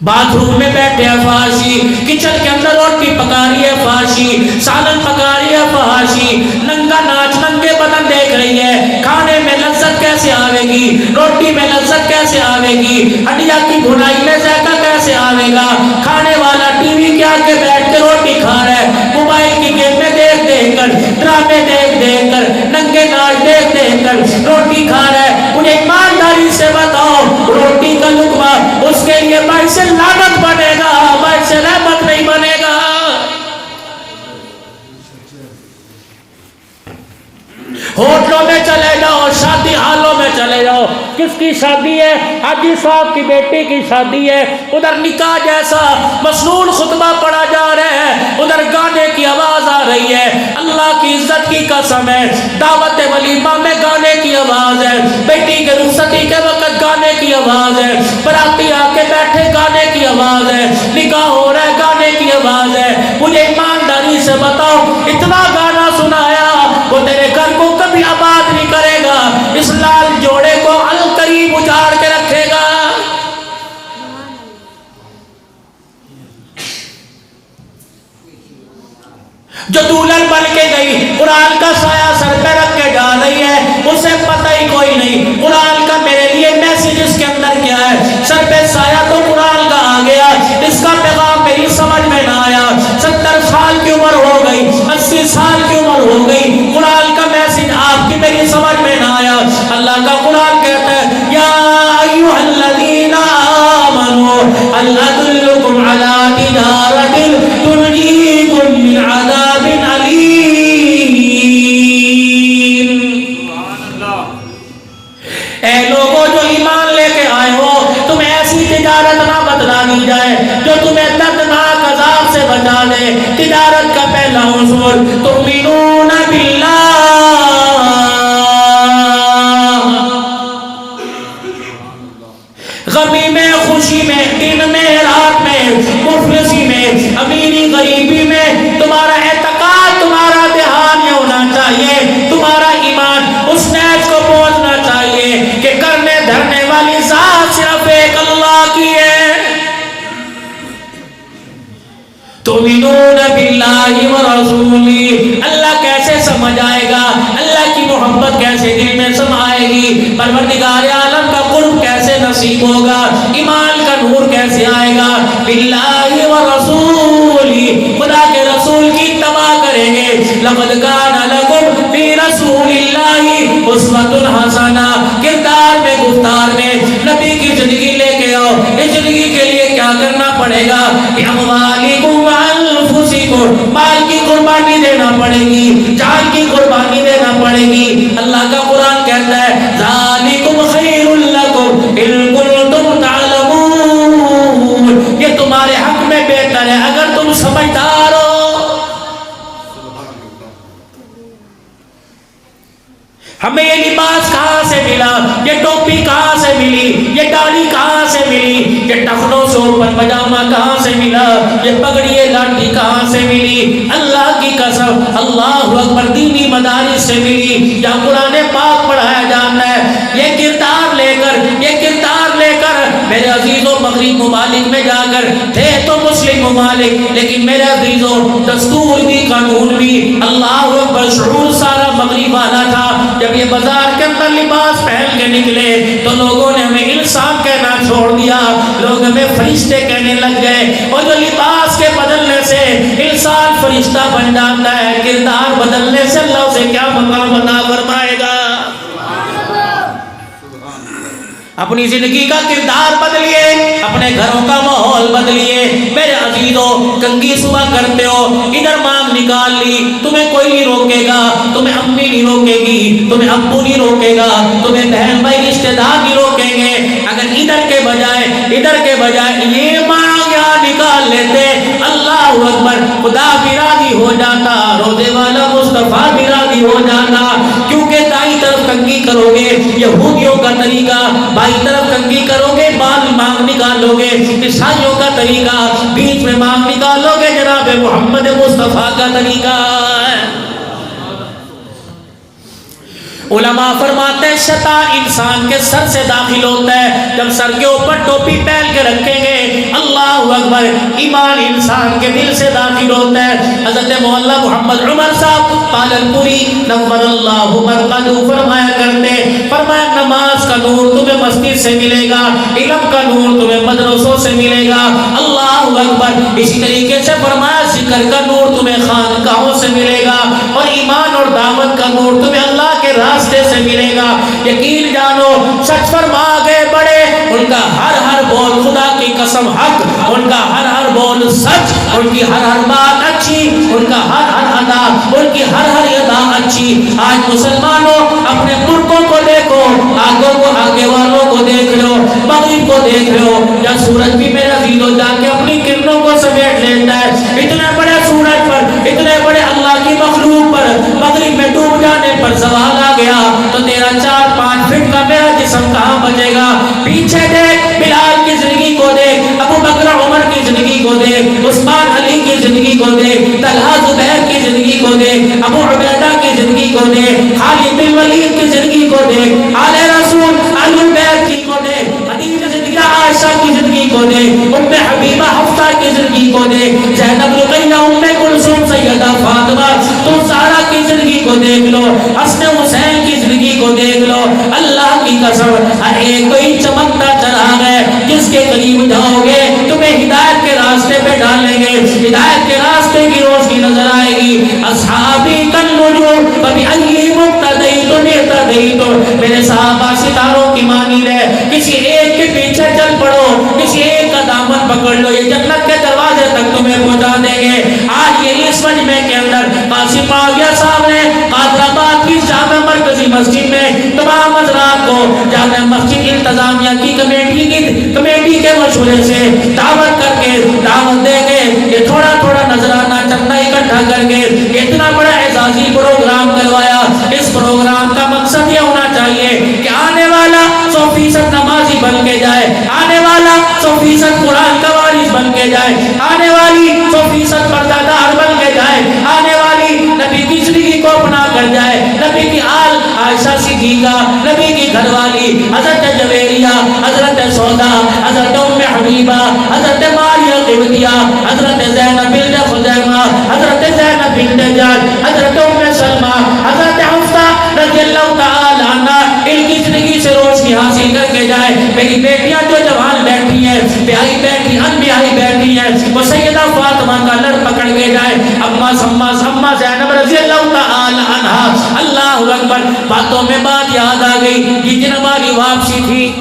باتھ روم میں بیٹھے ہیں فحاشی، کچن کے اندر روٹی پکا رہی ہے فحاشی، سالن پکا رہی ہے فحاشی، ننگا ناچ ننگے بدن دیکھ رہی ہے۔ کھانے میں لذت کیسے آوے گی؟ روٹی میں لذت کیسے آوے گی؟ ہڈیا کی بھنائی میں ذائقہ کیسے آوے گا؟ کھانے والا ٹی وی کے آگے بیٹھ کے روٹی کھا رہا ہے، موبائل کی گیمیں دیکھ دیکھ کر، ڈرامے دیکھ دیکھ کر، ننگے ناچ دیکھ دیکھ کر روٹی کھا رہا ہے۔ مجھے ایمانداری سے بتاؤ، روٹی کا لقمہ اس کے لیے باعث لعنت بنے گا، باعث رحمت نہیں بنے گا۔ ہوٹلوں میں چلے جاؤ، شادی حالوں میں چلے جاؤ، کس کی شادی ہے؟ حاجی صاحب کی بیٹی کی شادی ہے، ادھر نکاح جیسا مسنون خطبہ پڑھا جا رہا ہے، ادھر گانے کی آواز آ رہی ہے۔ اللہ کی عزت کی قسم ہے، دعوت ولیمہ میں گانے کی آواز ہے، بیٹی کے رخصتی کے وقت گانے کی آواز ہے، براتی آ کے بیٹھے گانے کی آواز ہے، نکاح ہو رہا ہے گانے کی آواز ہے۔ مجھے ایمانداری سے بتاؤ، اتنا گانا سنایا وہ تیرے گھر کو کبھی آباد نہیں کرے گا، اس لال جوڑے کو القریب اجاڑ کے رکھے گا۔ جو دلہن بن کے گئی قرآن کا سایہ سر پہ رکھ کے جا رہی ہے، اسے پتہ ہی کوئی نہیں قرآن کا میرے لیے میسج اس کے اندر کیا ہے۔ سر پہ سایہ تو قرآن کا آ گیا، اس کا پیغام میری سمجھ میں نہ آیا۔ 70 سال کی عمر ہو گئی، 80 سال کی عمر ہو گئی، قرآن کا میسج آپ کی میری سمجھ میں نہ آیا۔ اللہ کا قرآن کہتا ہے یا ایھا الذین آمنوا هل ادلکم علی تجارۃ تنجیکم من عذاب علیم۔ اے لوگوں جو ایمان لے کے آئے ہو، تمہیں ایسی تجارت نہ بتلا دی جائے جو تمہیں دردناک عذاب سے بچا دے۔ تجارت کا پہلا اصول تؤمنون باللہ، غمی میں خوشی میں، دن میں رات میں، مفلسی میں امیری غریبی میں تمہارا اعتقاد، تمہارا دھیان یہ ہونا چاہیے تمہارا تؤمنون باللہ ورسولہ. اللہ کیسے سمجھ آئے گا, اللہ کی محبت کیسے دل میں سمائے گی, پروردگار عالم کا قرب کیسے نصیب ہوگا, ایمان کا نور کیسے آئے گا. باللہ ورسولہ, خدا کے رسول کی اتباع کریں گے. لقد کان لکم فی رسول اللہ اسوۃ حسنہ, کردار میں گفتار میں نبی کی زندگی لے کے آؤ. اس زندگی کے لیے کیا کرنا پڑے گا, اموالکم وانفسکم, مال کی قربانی دینا پڑے گی, جان کی قربانی دینا پڑے گی. اللہ کا قرآن کہتا ہے ذالکم خیر لکم ان کنتم تعلمون, یہ تمہارے حق میں بہتر ہے اگر تم سمجھدار ہو. ہمیں یہ لباس کہاں سے ملا, یہ ٹوپی کہاں سے ملی, یہ داڑھی کہاں سے ملی, یہ ٹخنوں سے اوپر پجامہ کہاں سے ملا, یہ پگڑی لاٹھی کہاں سے ملی. اللہ کی قسم, اللہ اکبر, دینی مدارس سے ملی, یا قرآن پاک پڑھایا جاتا ہے. یہ کردار لے کر میرے عزیزوں مغرب ممالک میں جا کر تھے تو مسلم ممالک, لیکن میرے عزیزوں دستور بھی قانون بھی اللہ اکبر شعور سارا مغرب والا تھا. جب یہ بازار کے اندر لباس پہن کے نکلے تو لوگوں نے ہمیں انسان کہنا چھوڑ دیا, لوگ ہمیں فرشتے کہنے لگ گئے. اور جو لباس کے بدلنے سے انسان فرشتہ بن جاتا ہے, کردار بدلنے سے اللہ اسے کیا مقام عطا فرمائے گا. اپنی زندگی کا کردار بدلیے, اپنے گھروں کا ماحول بدلیے. میرے عزیزوں کنگھی صبح کرتے ہو, ادھر مانگ نکال لی, تمہیں کوئی نہیں روکے گا, تمہیں امی نہیں روکے گی, تمہیں ابو نہیں روکے گا, تمہیں بہن بھائی رشتے دار نہیں روکیں گے. اگر ادھر کے بجائے یہ مانگ یہاں نکال لیتے, اللہ اکبر, خدا بھی راضی ہو جاتا, روزے والا مصطفیٰ بھی راضی ہو جاتا. کیونکہ دائیں طرف کنگھی کرو گے یہودیوں کا طریقہ, بائیں طرف کنگھی کرو گے بال مانگ نکالو گے عیسائیوں کا طریقہ, بیچ میں مانگ نکالو گے جناب محمد مصطفیٰ کا طریقہ. علماء فرماتے ہیں شیطان انسان کے سر سے داخل ہوتا ہے, جب سر کے اوپر ٹوپی پہن کے رکھیں گے, اللہ اکبر, ایمان انسان کے دل سے داخل ہوتا ہے. حضرت مولانا محمد عمر صاحب پالنپوری نور اللہ مرقدہ فرمایا کرتے, فرمایا نماز کا نور تمہیں مسجد سے ملے گا, علم کا نور تمہیں مدرسوں سے ملے گا. اللہ اکبر. اسی طریقے سے فرمایا ذکر کا نور تمہیں خانقاہوں سے ملے گا, اور ایمان اور دعوت کا نور تمہیں اللہ کے راستے سے ملے گا. یقین جانو, سچ فرما گئے بڑے, ان کا ہر بول خدا کی قسم حق, ان کا ہر بول سچ, ان کی ہر بات اچھی, ان کا ہر ادا, ان کی ہر ادا اچھی. آج مسلمانوں اپنے ترکوں کو دیکھو, آگے والوں کو دیکھ لو, مغرب کو دیکھ لو, یا سورج بھی میرا عزیزو جا کے اپنی کرنوں کو سمیٹ لیتا ہے. اتنے بڑے سورج پر, اتنے بڑے اللہ کی مخلوق پر مغرب میں ڈوب جانے پر سوال آ گیا تو تیرا 4-5 فٹ کا میرا جسم کہاں بچے گا. پیچھے دیکھ, بلال کی زندگی کو دیکھ, ابو بکر عمر کی زندگی کو دیکھ, عثمان علی کی زندگی کو دیکھ, طلحہ زبیر کی زندگی کو دیکھ, ابو عبیدہ کی زندگی کو دیکھ, خالد بن ولید کی زندگی کو دیکھ, آل رسول اہل بیت کی کو دیکھ, خدیجہ زندگی عائشہ کی زندگی کو دیکھ, ام حبیبہ حفصہ کی زندگی کو دیکھ, زینب رقیہ ام کلثوم سیدہ فاطمہ تم سارا کی زندگی کو دیکھ لو, حسن حسین کی زندگی کو دیکھ لو. اللہ کی قسم ہر ایک کوئی چمکتا چراغ ہے, جس کے قریب جاؤ گے تمہیں ہدایت کے راستے پہ ڈالیں گے, ہدایت کے راستے کی روشنی نظر آئے گی. اصحابی کالنجوم فبأی مقتدیت اہتدیت, میرے صحابہ ستاروں کی مانند ہے, کسی ایک کے پیچھے چل پڑو, کسی ایک کا دامن پکڑ لو, یہ جنت کے دروازے تک تمہیں پہنچا دیں گے. آج یہ اس مجمع کے اندر قاسم معاویہ صاحب نے حیدرآباد کی جامع مرکزی مسجد میں تمام حضرات کو جامع مسجد انتظامیہ کی کمیٹی کے مشورے سے دعوت کر کے دعوت دے کے یہ تھوڑا نذرانہ چندہ اکٹھا کر کے اتنا بڑا اعزازی پروگرام کروایا. اس پروگرام کا مقصد یہ ہونا چاہیے کہ آنے والا 100% نمازی بن کے جائے, آنے والا 100% قرآن کا وارث بن کے جائے, آنے والی 100% پردہ دار بن کے جائے, آنے والی نبی کی زندگی کو اپنا کر جائے, نبی کی آل عائشہ صدیقہ, نبی کی گھر والی حضرت جویریہ, حضرت سودا, حضرت ام حبیبہ, حضرت ماریہ قبطیہ, حضرت زینب بنت میری بیٹیاں جو جوان بیٹھی ہیں، بیائی بیٹھی، ان بیائی بیٹھی ہیں، وہ سیدہ فاطمہ کا لڑ پکڑ کے جائے، اما زینب رضی اللہ تعالی عنہا، اللہ اکبر، باتوں میں بات یاد آ گئی، یہ دن ہماری واپسی تھی۔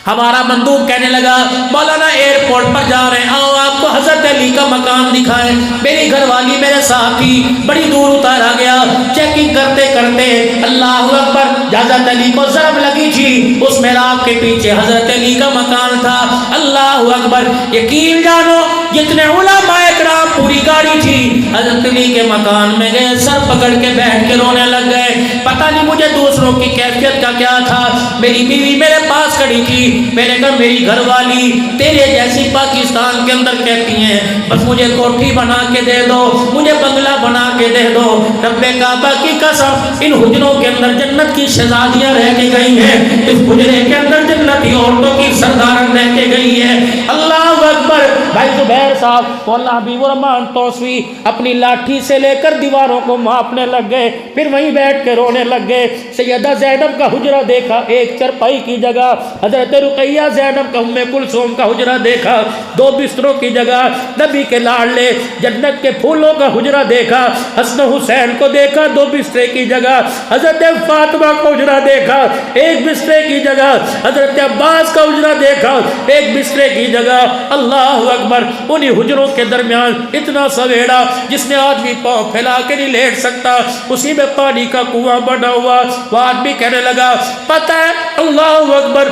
ہمارا مندوب کہنے لگا مولانا ایئرپورٹ پر جا رہے ہیں، آؤ آپ کو حضرت علی کا مکان دکھائیں۔ میری گھر والی میرے ساتھ تھی، بڑی دور اتارا گیا، چیکنگ کرتے کرتے اللہ اکبر حضرت علی کو ضرب لگی تھی، اس محراب کے پیچھے حضرت علی کا مکان تھا۔ اللہ اکبر، یقین جانو جتنے علماء اکرام، پوری گاڑی تھی، حضرت علی کے مکان میں گئے، سر پکڑ کے بیٹھ کے رونے لگ گئے۔ پتہ نہیں مجھے دوسروں کی کیفیت کا کیا تھا، میری بیوی میرے پاس کھڑی تھی، میں نے کہا میری گھر والی تیرے جیسی پاکستان کے اندر کہتی ہیں بس مجھے کوٹھی بنا کے دے دو، مجھے بنگلہ بنا کے دے دو۔ رب کعبہ کی قسم، ان حجروں کے اندر جنت کی شہزادیاں رہ کے گئی ہیں، اس حجرے کے اندر جنتی عورتوں کی سردارن رہ کے گئی ہیں۔ اللہ اکبر۔ بھائی زبیر صاحب مولانا حبیب الرحمن توسوی اپنی لاٹھی سے لے کر دیواروں کو ماپنے لگ گئے، پھر وہیں بیٹھ کے رونے لگ گئے۔ سیدہ زینب کا حجرہ دیکھا، ایک چرپائی کی جگہ حضرت رقیہ زینب کا، ام کلثوم کا حجرہ دیکھا، 2 بستروں کی جگہ نبی کے لاڈلے جنت کے پھولوں کا حجرہ دیکھا، حسن حسین کو دیکھا 2 بسترے کی جگہ، حضرت فاطمہ کا حجرہ دیکھا 1 بسترے کی جگہ، حضرت عباس کا حجرہ دیکھا 1 بسترے کی جگہ۔ اللہ اکبر۔ انہی حجروں کے درمیان اتنا سویڑا جس نے آدمی پاؤں پھیلا کے نہیں لیٹ سکتا، اسی میں پانی کا کنواں بنا ہوا۔ وہ آدمی کہنے لگا پتہ ہے اللہ اکبر،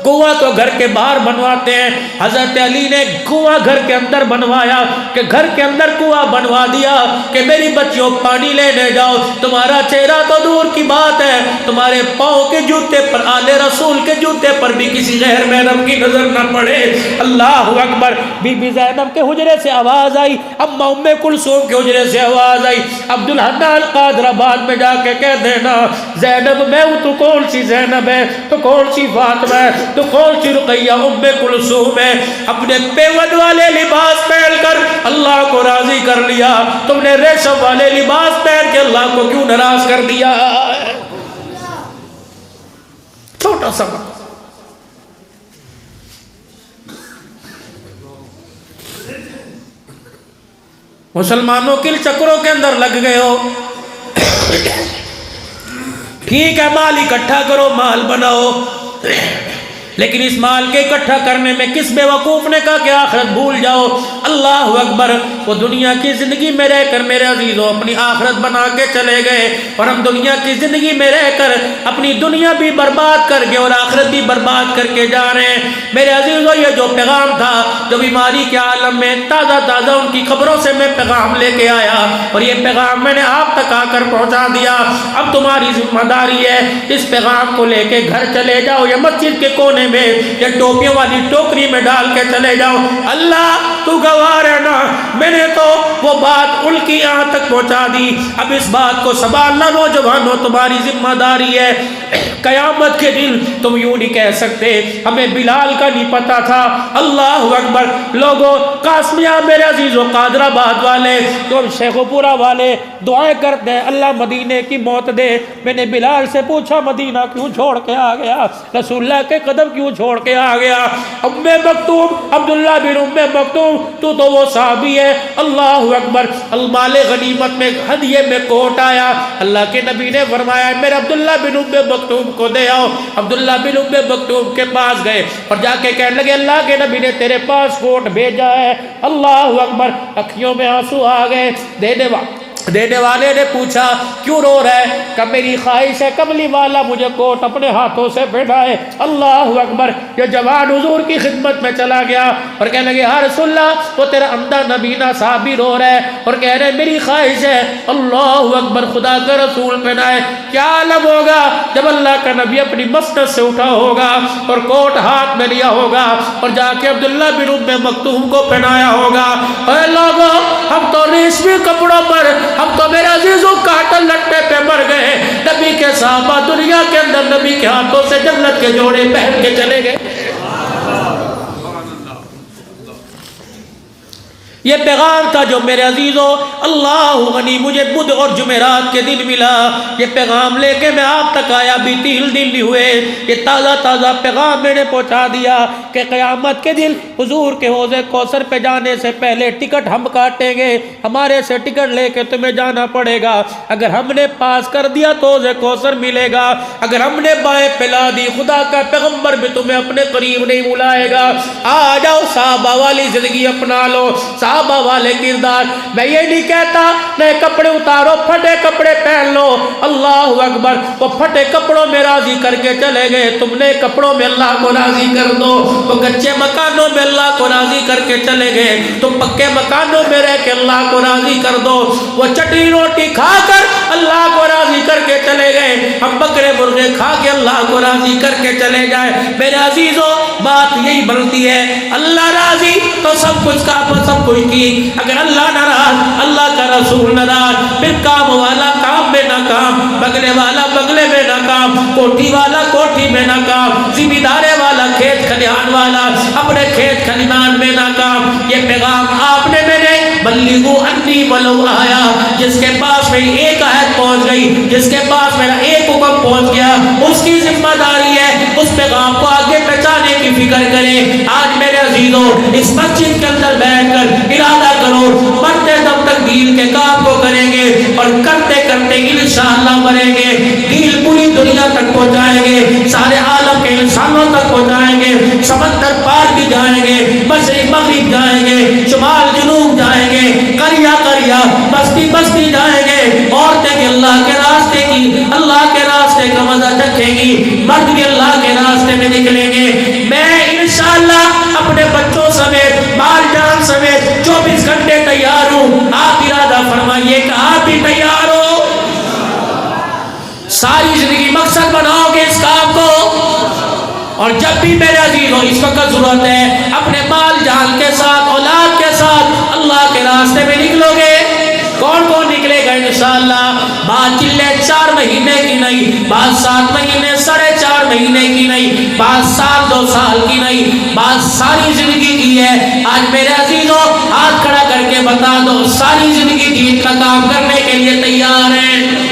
کنواں تو گھر کے باہر بنواتے ہیں، حضرت علی نے کنواں گھر کے اندر بنوایا، کہ گھر کے اندر کنواں بنوا دیا کہ میری بچیوں پانی لینے جاؤ، تمہارا چہرہ تو دور کی بات ہے، تمہارے پاؤں کے جوتے پر، آل رسول کے جوتے پر بھی کسی غیر محرم کی نظر نہ پڑے۔ اللہ اکبر۔ بی بی زینب کے حجرے سے آواز آئی، اما ام کلثوم کے حجرے سے آواز آئی، عبدالحنان قادر آباد میں جا کے کہہ دینا زینب میں ہوں، تو کون سی زینب ہے، تو کون سی فاطمہ ہے، تو کون سی رقیہ ام کلثوم ہے۔ اپنے پیون والے لباس پہن کر اللہ کو راضی کر لیا، تم نے ریشم والے لباس پہن کے اللہ کو کیوں ناراض کر دیا؟ چھوٹا سا مسلمانوں کے چکروں کے اندر لگ گئے ہو، ٹھیک ہے مال اکٹھا کرو، مال بناؤ، لیکن اس مال کے اکٹھا کرنے میں کس بے وقوف نے کہا کہ آخرت بھول جاؤ؟ اللہ اکبر۔ وہ دنیا کی زندگی میں رہ کر میرے عزیزوں اپنی آخرت بنا کے چلے گئے، اور ہم دنیا کی زندگی میں رہ کر اپنی دنیا بھی برباد کر کے اور آخرت بھی برباد کر کے جا رہے ہیں۔ میرے عزیزوں یہ جو پیغام تھا، جو بیماری کے عالم میں تازہ تازہ ان کی خبروں سے میں پیغام لے کے آیا، اور یہ پیغام میں نے آپ تک آ کر پہنچا دیا۔ اب تمہاری ذمہ داری ہے اس پیغام کو لے کے گھر چلے جاؤ، یا مسجد کے کونے میں یا ٹوپیوں والی ٹوکری میں ڈال کے چلے جاؤ۔ اللہ تو گواہ رہنا، میں نے تو وہ بات ان کی یہاں تک پہنچا دی، اب اس بات کو سنبھالنا نوجوانوں تمہاری ذمہ داری ہے۔ قیامت کے دن تم یوں نہیں کہہ سکتے ہمیں بلال کا نہیں پتا تھا۔ اللہ اکبر۔ لوگوں قاسمیہ میرے عزیزوں، قادر آباد والے، تم شیخو پورہ والے دعائیں کرتے ہیں اللہ مدینے کی موت دے۔ میں نے بلال سے پوچھا مدینہ کیوں چھوڑ کے آ گیا، رسول اللہ کے قدم کیوں چھوڑ کے آ گیا؟ ام مکتوم، عبداللہ بن ام مکتوم، تو وہ صحابی ہے۔ اللہ اکبر۔ المال غنیمت میں ہدیے میں کوٹ آیا، اللہ کے نبی نے فرمایا میرے عبداللہ بن ام مکتوم کو دے آؤ۔ عبداللہ بن ام مکتوم کے پاس گئے اور جا کے کہنے لگے اللہ کے نبی نے تیرے پاس کوٹ بھیجا ہے۔ اللہ اکبر۔ اکھیوں میں آنسو آ گئے۔ دینے والے نے پوچھا کیوں رو رہا ہے؟ کہ میری خواہش ہے کملی والا مجھے کوٹ اپنے ہاتھوں سے پہنائے۔ اللہ اکبر۔ یہ جوان حضور کی خدمت میں چلا گیا اور کہنے لگے یا رسول اللہ، وہ تیرا عمدہ نبینا صحابی رو رہا ہے اور کہہ رہے میری خواہش ہے اللہ اکبر خدا کا رسول پہنائے۔ کیا عالم ہوگا جب اللہ کا نبی اپنی مسند سے اٹھا ہوگا اور کوٹ ہاتھ میں لیا ہوگا اور جا کے عبداللہ بن ام مکتوم کو پہنایا ہوگا۔ اے لوگوں، ہم تو ریشمی کپڑوں پر، ہم تو میرے عزیزوں کاٹن لٹے پہ مر گئے۔ نبی کے صحابہ دنیا کے اندر نبی کے ہاتھوں سے جنت کے جوڑے پہن کے چلے گئے۔ یہ پیغام تھا جو میرے عزیزوں اللہ غنی مجھے بدھ اور جمعرات کے دن ملا. یہ پیغام لے کے میں آپ تک آیا بھی 3 دن نہیں ہوئے. یہ تازہ تازہ پیغام میں نے پہنچا دیا کہ قیامت کے دن حضور کے حوض کوثر پہ جانے سے پہلے ٹکٹ ہم کاٹیں گے. ہمارے سے ٹکٹ لے کے تمہیں جانا پڑے گا. اگر ہم نے پاس کر دیا تو حوض کوثر ملے گا. اگر ہم نے بائیں پلا دی خدا کا پیغمبر بھی تمہیں اپنے قریب نہیں بلائے گا. آ جاؤ صحابہ والی زندگی اپنا لو, صحابہ والے کردار. میں یہ نہیں کہتا نئے کپڑے اتارو پھٹے کپڑے پہن لو, اللہ اکبر. وہ پھٹے کپڑوں میں راضی کر کے چلے گئے, تم نے کپڑوں میں اللہ کو راضی کر دو. وہ کچے مکانوں میں اللہ کو راضی کر کے چلے گئے, تم پکے مکانوں میں رہ کے اللہ کو راضی کر دو. وہ چٹنی روٹی کھا کر اللہ کو راضی کر کے چلے گئے, ہم بکرے مرغے کھا کے اللہ کو راضی کر کے چلے جائے. میرے عزیزوں بات یہی بنتی ہے, اللہ راضی تو سب کچھ کا سب کچھ کی. اگر اللہ ناراض اللہ کا رسول ناراض, پھر کام والا کام میں ناکام, بگلے والا بگلے میں ناکام, کوٹھی والا کوٹھی میں ناکام, ذمہ دارے والا کھیت کھلیان والا اپنے کھیت کھلیان میں ناکام. یہ پیغام آپ نے میرے بلغوا انی ولو آیا, جس کے پاس میری ایک آیت پہنچ گئی, جس کے پاس میرا ایک حکم پہنچ گیا, اس کی ذمہ داری ہے اس پیغام کو آگے پہنچانے کی فکر کریں. آج میرے عزیزوں اس مسجد کے اندر بیٹھ کر ارادہ کرو مرتے دم تک دین کے کام کو کریں گے, اور کرتے کرتے انشاءاللہ مریں گے. دین پوری دنیا تک پہنچائیں گے, سارے عالم کے انسانوں تک پہنچائیں گے, سمندر پار بھی جائیں گے, مشرق مغرب جائیں گے, شمال جنوب جائیں گے, قریہ قریہ بستی بستی جائیں گے. عورتیں بھی اللہ کے راستے کی اللہ کے راستے کا مزہ چکھیں گی, مرد بھی اللہ کے راستے میں نکلیں گے. میں انشاءاللہ اپنے بچوں سمیت مال جان سمیت 24 گھنٹے تیار ہوں. آپ ارادہ فرمائیے کہ آپ بھی تیار ہو, ساری زندگی مقصد بناؤ گے اس کام کو. اور جب بھی میرے عزیزوں اس وقت ضرورت ہے اپنے مال جان کے ساتھ اولاد کے ساتھ اللہ کے راستے میں نکلو گے. کون کون نکلے گا انشاءاللہ؟ بات چلے 4 مہینے کی نہیں, بات 7 مہینے 4.5 مہینے کی نہیں, بات سال 2 سال کی نہیں, بات ساری زندگی کی ہے. آج میرے عزیزوں ہاتھ کھڑا کر کے بتا دو ساری زندگی دین کا کام کرنے کے لیے تیار ہیں.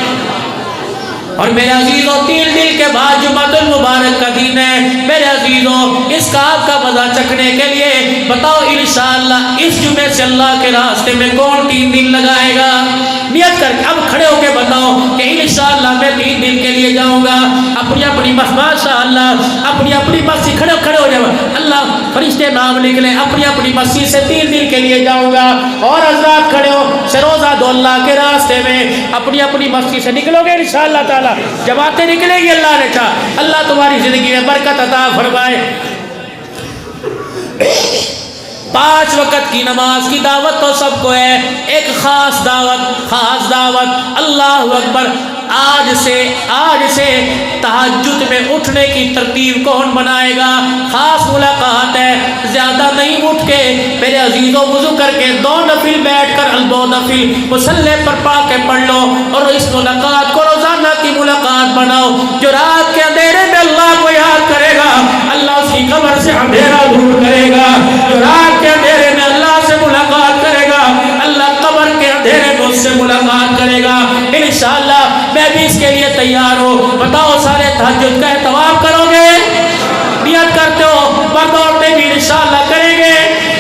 اور میرے عزیزوں 3 دن کے بعد جمعہ المبارک کا دن ہے. میرے عزیزوں اس کام کا مزہ چکھنے کے لیے بتاؤ انشاءاللہ اس جمعے سے اللہ کے راستے میں کون 3 دن لگائے گا؟ نیت کر کے اب کھڑے ہو کے بتاؤ کہ انشاءاللہ میں 3 دن کے لیے جاؤں گا. اپنی اپنی ماشاءاللہ اپنی اپنی مسجد کھڑے ہو جاؤ, اللہ فرشتے نام لکھ لیں, اپنی اپنی مسجد سے 3 دن کے لیے جاؤں گا. اور حضرات کھڑے ہو, سروزہ دو اللہ کے راستے میں, اپنی اپنی مسجد سے نکلو گے انشاءاللہ تعالی. جماعتیں نکلے گی اللہ نے چاہا. اللہ تمہاری زندگی میں برکت عطا فرمائے. 5 وقت کی نماز کی دعوت تو سب کو ہے, ایک خاص دعوت اللہ اکبر. آج سے تہجد میں اٹھنے کی ترتیب کون بنائے گا؟ خاص ملاقات ہے, زیادہ نہیں اٹھ کے میرے عزیزوں وضو کر کے 2 نفل بیٹھ کر 2 نفل مصلی پر پا کے پڑھ لو, اور اس ملاقات کو روزانہ کی ملاقات بناؤ. جو رات کے اندھیرے میں اللہ کو یاد کرے گا اللہ اس کی قبر سے اندھیرا دور کرے گا. جو رات کے اندھیرے میں اللہ سے ملاقات کرے گا اللہ قبر کے اندھیرے میں اس سے ملاقات کرے گا. انشاءاللہ میں بھی اس کے لیے تیار ہوں. بتاؤ سارے تہجد کا اہتمام کرو گے؟ نیت کرتے ہو؟ مرد عورتیں بھی انشاءاللہ کریں گے.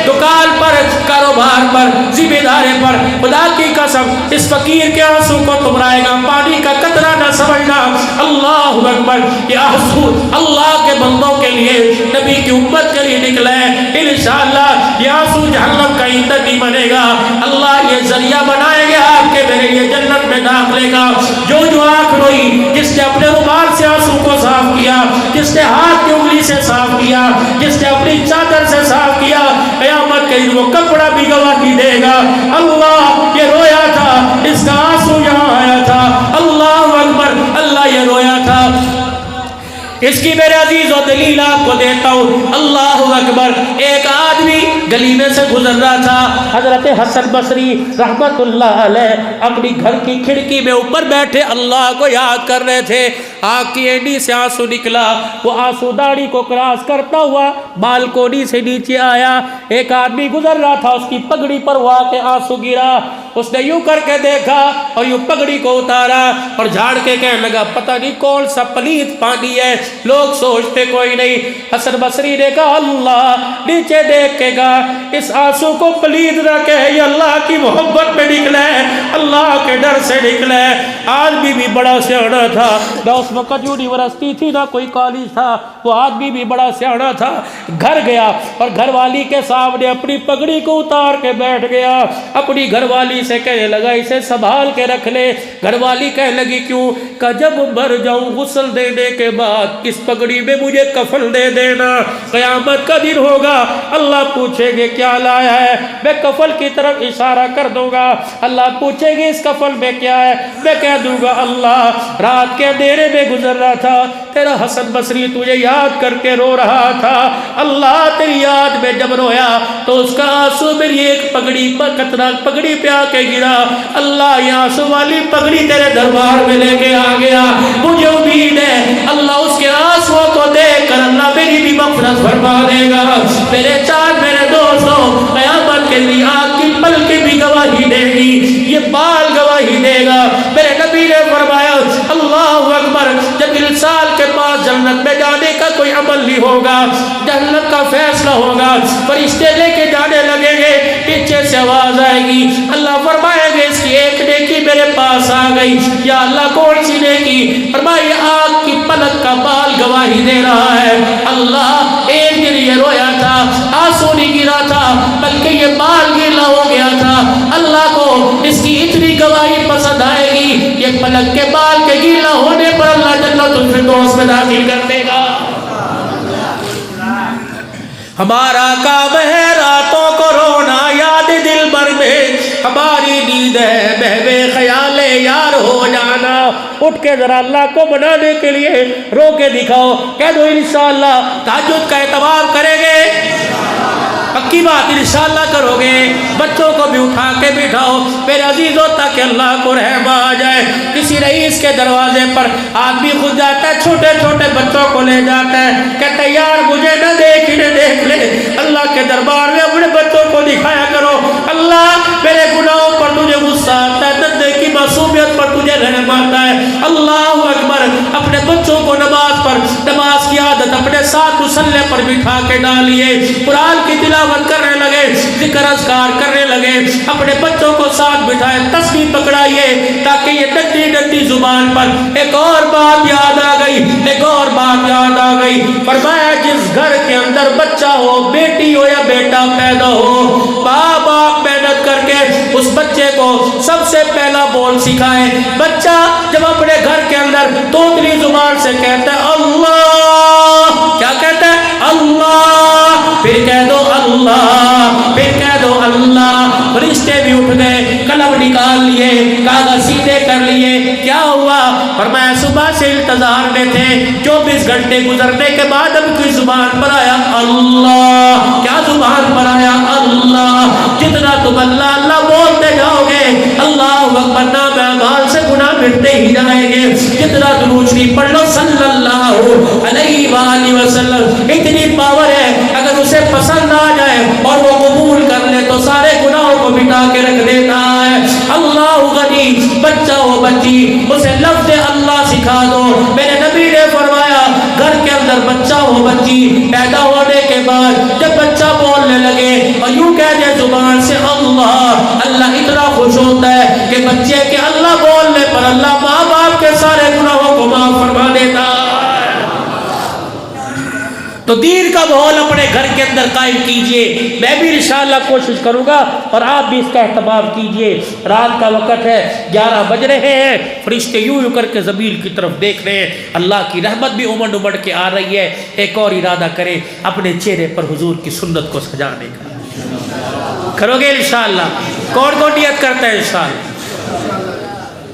دکان پر, کاروبار پر, ذمہ داری پر, خدا کی قسم اس فقیر کے آنسو کو تمرائے گا, پانی کا قطرہ نہ سمجھنا. اللہ اکبر. یہ آنسو اللہ کے بندوں کے لیے, نبی کی امت کے لیے نکلے. انشاءاللہ یہ آنسو جہنم کا ایندھن نہیں بنے گا. اللہ یہ ذریعہ بنائے گا آپ کے میرے لیے جنت میں داخلے کا. جو آنکھ روئی, جس نے اپنے رومال سے آنسو کو صاف کیا, جس نے ہاتھ کی انگلی سے صاف کیا, جس نے اپنی چادر سے صاف کیا, قیامت کے دن وہ کپڑا بھی گواہی دے گا. اللہ یہ رویا تھا, اس کا آنسو یہاں آیا تھا. اللہ اکبر. اللہ یہ رویا تھا. اس کی میرے عزیز و دلیل آپ کو دیتا ہوں. اللہ اکبر. ایک آدمی گلی میں سے گزر رہا تھا. حضرت حسن بصری رحمت اللہ علیہ اپنی گھر کی کھڑکی میں اوپر بیٹھے اللہ کو یاد کر رہے تھے. آنکھ کی اینڈی سے آنسو نکلا. وہ آنسو داڑھی کو کراس کرتا ہوا بالکونی سے نیچے آیا. ایک آدمی گزر رہا تھا, اس کی پگڑی پر وہ آ کے آنسو گرا. اس نے یوں کر کے دیکھا اور یوں پگڑی کو اتارا اور جھاڑ کے کہنے لگا پتہ نہیں کون سا پلیت پانی ہے, لوگ سوچتے کوئی نہیں. حسن بصری نے کہا اللہ نیچے دیکھ کے کہا اس آنسو کو پلیت نہ کہے, یہ اللہ کی محبت میں نکلے, اللہ کے ڈر سے نکلے. آدمی بھی بڑا سیانا تھا, نہ اس وقت یونیورسٹی تھی نہ کوئی کالج تھا, وہ آدمی بھی بڑا سیانا تھا. گھر گیا اور گھر والی کے سامنے اپنی پگڑی کو اتار کے بیٹھ گیا. اپنی گھر والی سے کہنے لگا اسے سنبھال کے رکھ لے. گھر والی کہنے لگی کیوں؟ کہ جب مر جاؤں غسل دینے کے بعد اس پگڑی میں مجھے کفن دے دینا, قیامت کا دن ہوگا, اللہ پوچھیں گے کیا لایا ہے, میں کفن کی طرف اشارہ کر دوں گا. اللہ پوچھیں گے اس کفن میں کیا ہے, میں کہہ دوں گا اللہ رات کے اندھیرے میں گزر رہا تھا, تیرا حسن بصری تجھے یاد کر کے رو رہا تھا. اللہ تیری یاد میں جب رویا تو اس کا آنسو میری ایک پگڑی پر قطرہ پگڑی پہ آ کے گرا. اللہ یہ آنسو والی پگڑی تیرے دربار میں لے کے آ گیا. مجھے امید ہے اللہ اس کے آنسو کو دیکھ کر اللہ میری بھی مغفرت فرما دے گا. میرے چاند میرے دوستوں قیامت کے لیے آگ کی پلکیں بھی گواہی دے گی, یہ بال گواہی دے گا. میرے نبی نے فرمایا اللہ اکبر, جب انسان کے پاس جنت میں جانے کا کوئی عمل نہیں ہوگا, جنت کا فیصلہ ہوگا, فرشتے لے کے جانے لگیں گے, پیچھے سے آواز آئے گی, اللہ فرمائے گے اس کی ایک نیکی میرے پاس آ گئی. یا اللہ کون سی نیکی؟ فرمائے آگ کی پلک کا بال گواہی دے رہا ہے. اللہ ایک دن یہ رویا تھا, آنسو نہیں گرا تھا, بلکہ یہ بال گیلا ہو گیا تھا. اللہ کو اس کی اتنی گواہی پسند آئے گی, یہ پلک کے بال کے گیلا ہونے پر اللہ جنت الفردوس میں داخل کر دے گا. ہمارا کام ہے راتوں کو رونا یاد دل بھر میں, ہماری نیند ہے بہوے خیال یار ہو جانا. اٹھ کے ذرا اللہ کو منانے کے لیے رو کے دکھاؤ, کہہ دو انشاءاللہ تہجد کا اہتمام کریں گے, پکی بات انشاءاللہ کرو گے. بچوں کو بھی اٹھا کے بٹھاؤ میرے عزیزوں تاکہ اللہ کو رحم آ جائے. کسی رئیس کے دروازے پر آدمی خود جاتا ہے, چھوٹے چھوٹے بچوں کو لے جاتا ہے, کہتا ہے یار مجھے نہ دیکھ انہیں دیکھ لے. اللہ کے دربار میں اپنے بچوں کو دکھایا کرو, اللہ میرے گناہوں پر تجھے غصہ آتا ہے, نندے کی معصومیت پر تجھے رحم آتا ہے. اللہ اکبر, اپنے بچوں کو نماز پر, نماز کی عادت اپنے ساتھ مصلی پر بٹھا کے ڈالیے, قرآن کی تلاوت کرنے لگے, ذکر اذکار کرنے لگے, اپنے بچوں کو ساتھ بٹھائے, تسبیح پکڑائیے تاکہ یہ ڈنڈی ڈنڈی زبان پر. ایک اور بات یاد آ گئی, ایک اور بات یاد آ گئی. فرمایا جس گھر کے اندر بچہ ہو, بیٹی ہو یا بیٹا پیدا ہو, ماں باپ محنت کر کے اس بچے کو سب سے پہلا بول سکھائے. بچہ جب اپنے گھر کے اندر توتلی زبان سے کہتا ہے اللہ, کیا کہتا ہے اللہ, پھر کہہ دو اللہ, پھر کہہ دو اللہ. فرشتے بھی اٹھ گئے, قلم نکال لیے, کاغذ سیدھے کر لیے. کیا ہوا؟ فرمایا صبح سے انتظار میں تھے, 24 گھنٹے گزرنے کے بعد اب کی زبان پر آیا اللہ. کیا زبان پر آیا اللہ. جتنا تم اللہ اللہ بولتے جاؤ گے, اللہ اکبر, نام اعمال سے گناہ مٹتے ہی جائیں گے. جتنا درود شریف پڑھ لو صلی اللہ علیہ وآلہ وسلم, اتنی پاور ہے. اگر اسے پسند آ جائے اور وہ قبول کر لے تو سارے گناہوں کو مٹا کے رکھ دیتا ہے. اللہ غنی, بچہ ہو بچی, اسے لفظ اللہ سکھا دو. میرے نبی نے فرمایا گھر کے اندر بچہ ہو بچی پیدا ہونے کے بعد جب بچہ بولنے لگے اور یوں کہہ دے زبان سے اللہ, اللہ اتنا خوش ہوتا ہے کہ بچے کے اللہ بولنے پر اللہ ماں باپ کے سارے گناہوں کو معاف فرما دیتا ہے. تو دین کا ماحول اپنے گھر کے اندر قائم کیجئے. میں بھی انشاءاللہ کوشش کروں گا اور آپ بھی اس کا اہتمام کیجئے. رات کا وقت ہے, 11 بج رہے ہیں, فرشتے یوں یوں کر کے زمین کی طرف دیکھ رہے ہیں. اللہ کی رحمت بھی امڑ امڑ کے آ رہی ہے. ایک اور ارادہ کریں اپنے چہرے پر حضور کی سنت کو سجانے کا. کرو گے انشاءاللہ؟ کون کون نیت کرتا ہے انشاءاللہ؟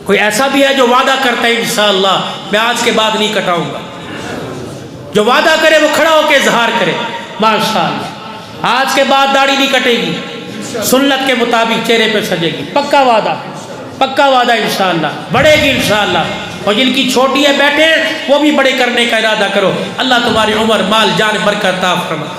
کوئی ایسا بھی ہے جو وعدہ کرتا ہے انشاءاللہ میں آج کے بعد نہیں کٹاؤں گا؟ جو وعدہ کرے وہ کھڑا ہو کے اظہار کرے. ماشاءاللہ آج کے بعد داڑھی نہیں کٹے گی، سنت کے مطابق چہرے پہ سجے گی، پکا وعدہ انشاءاللہ، بڑھے گی انشاءاللہ۔ اور جن کی چھوٹی ہے بیٹھے وہ بھی بڑے کرنے کا ارادہ کرو، اللہ تمہاری عمر مال جان برکت عطا فرمائے۔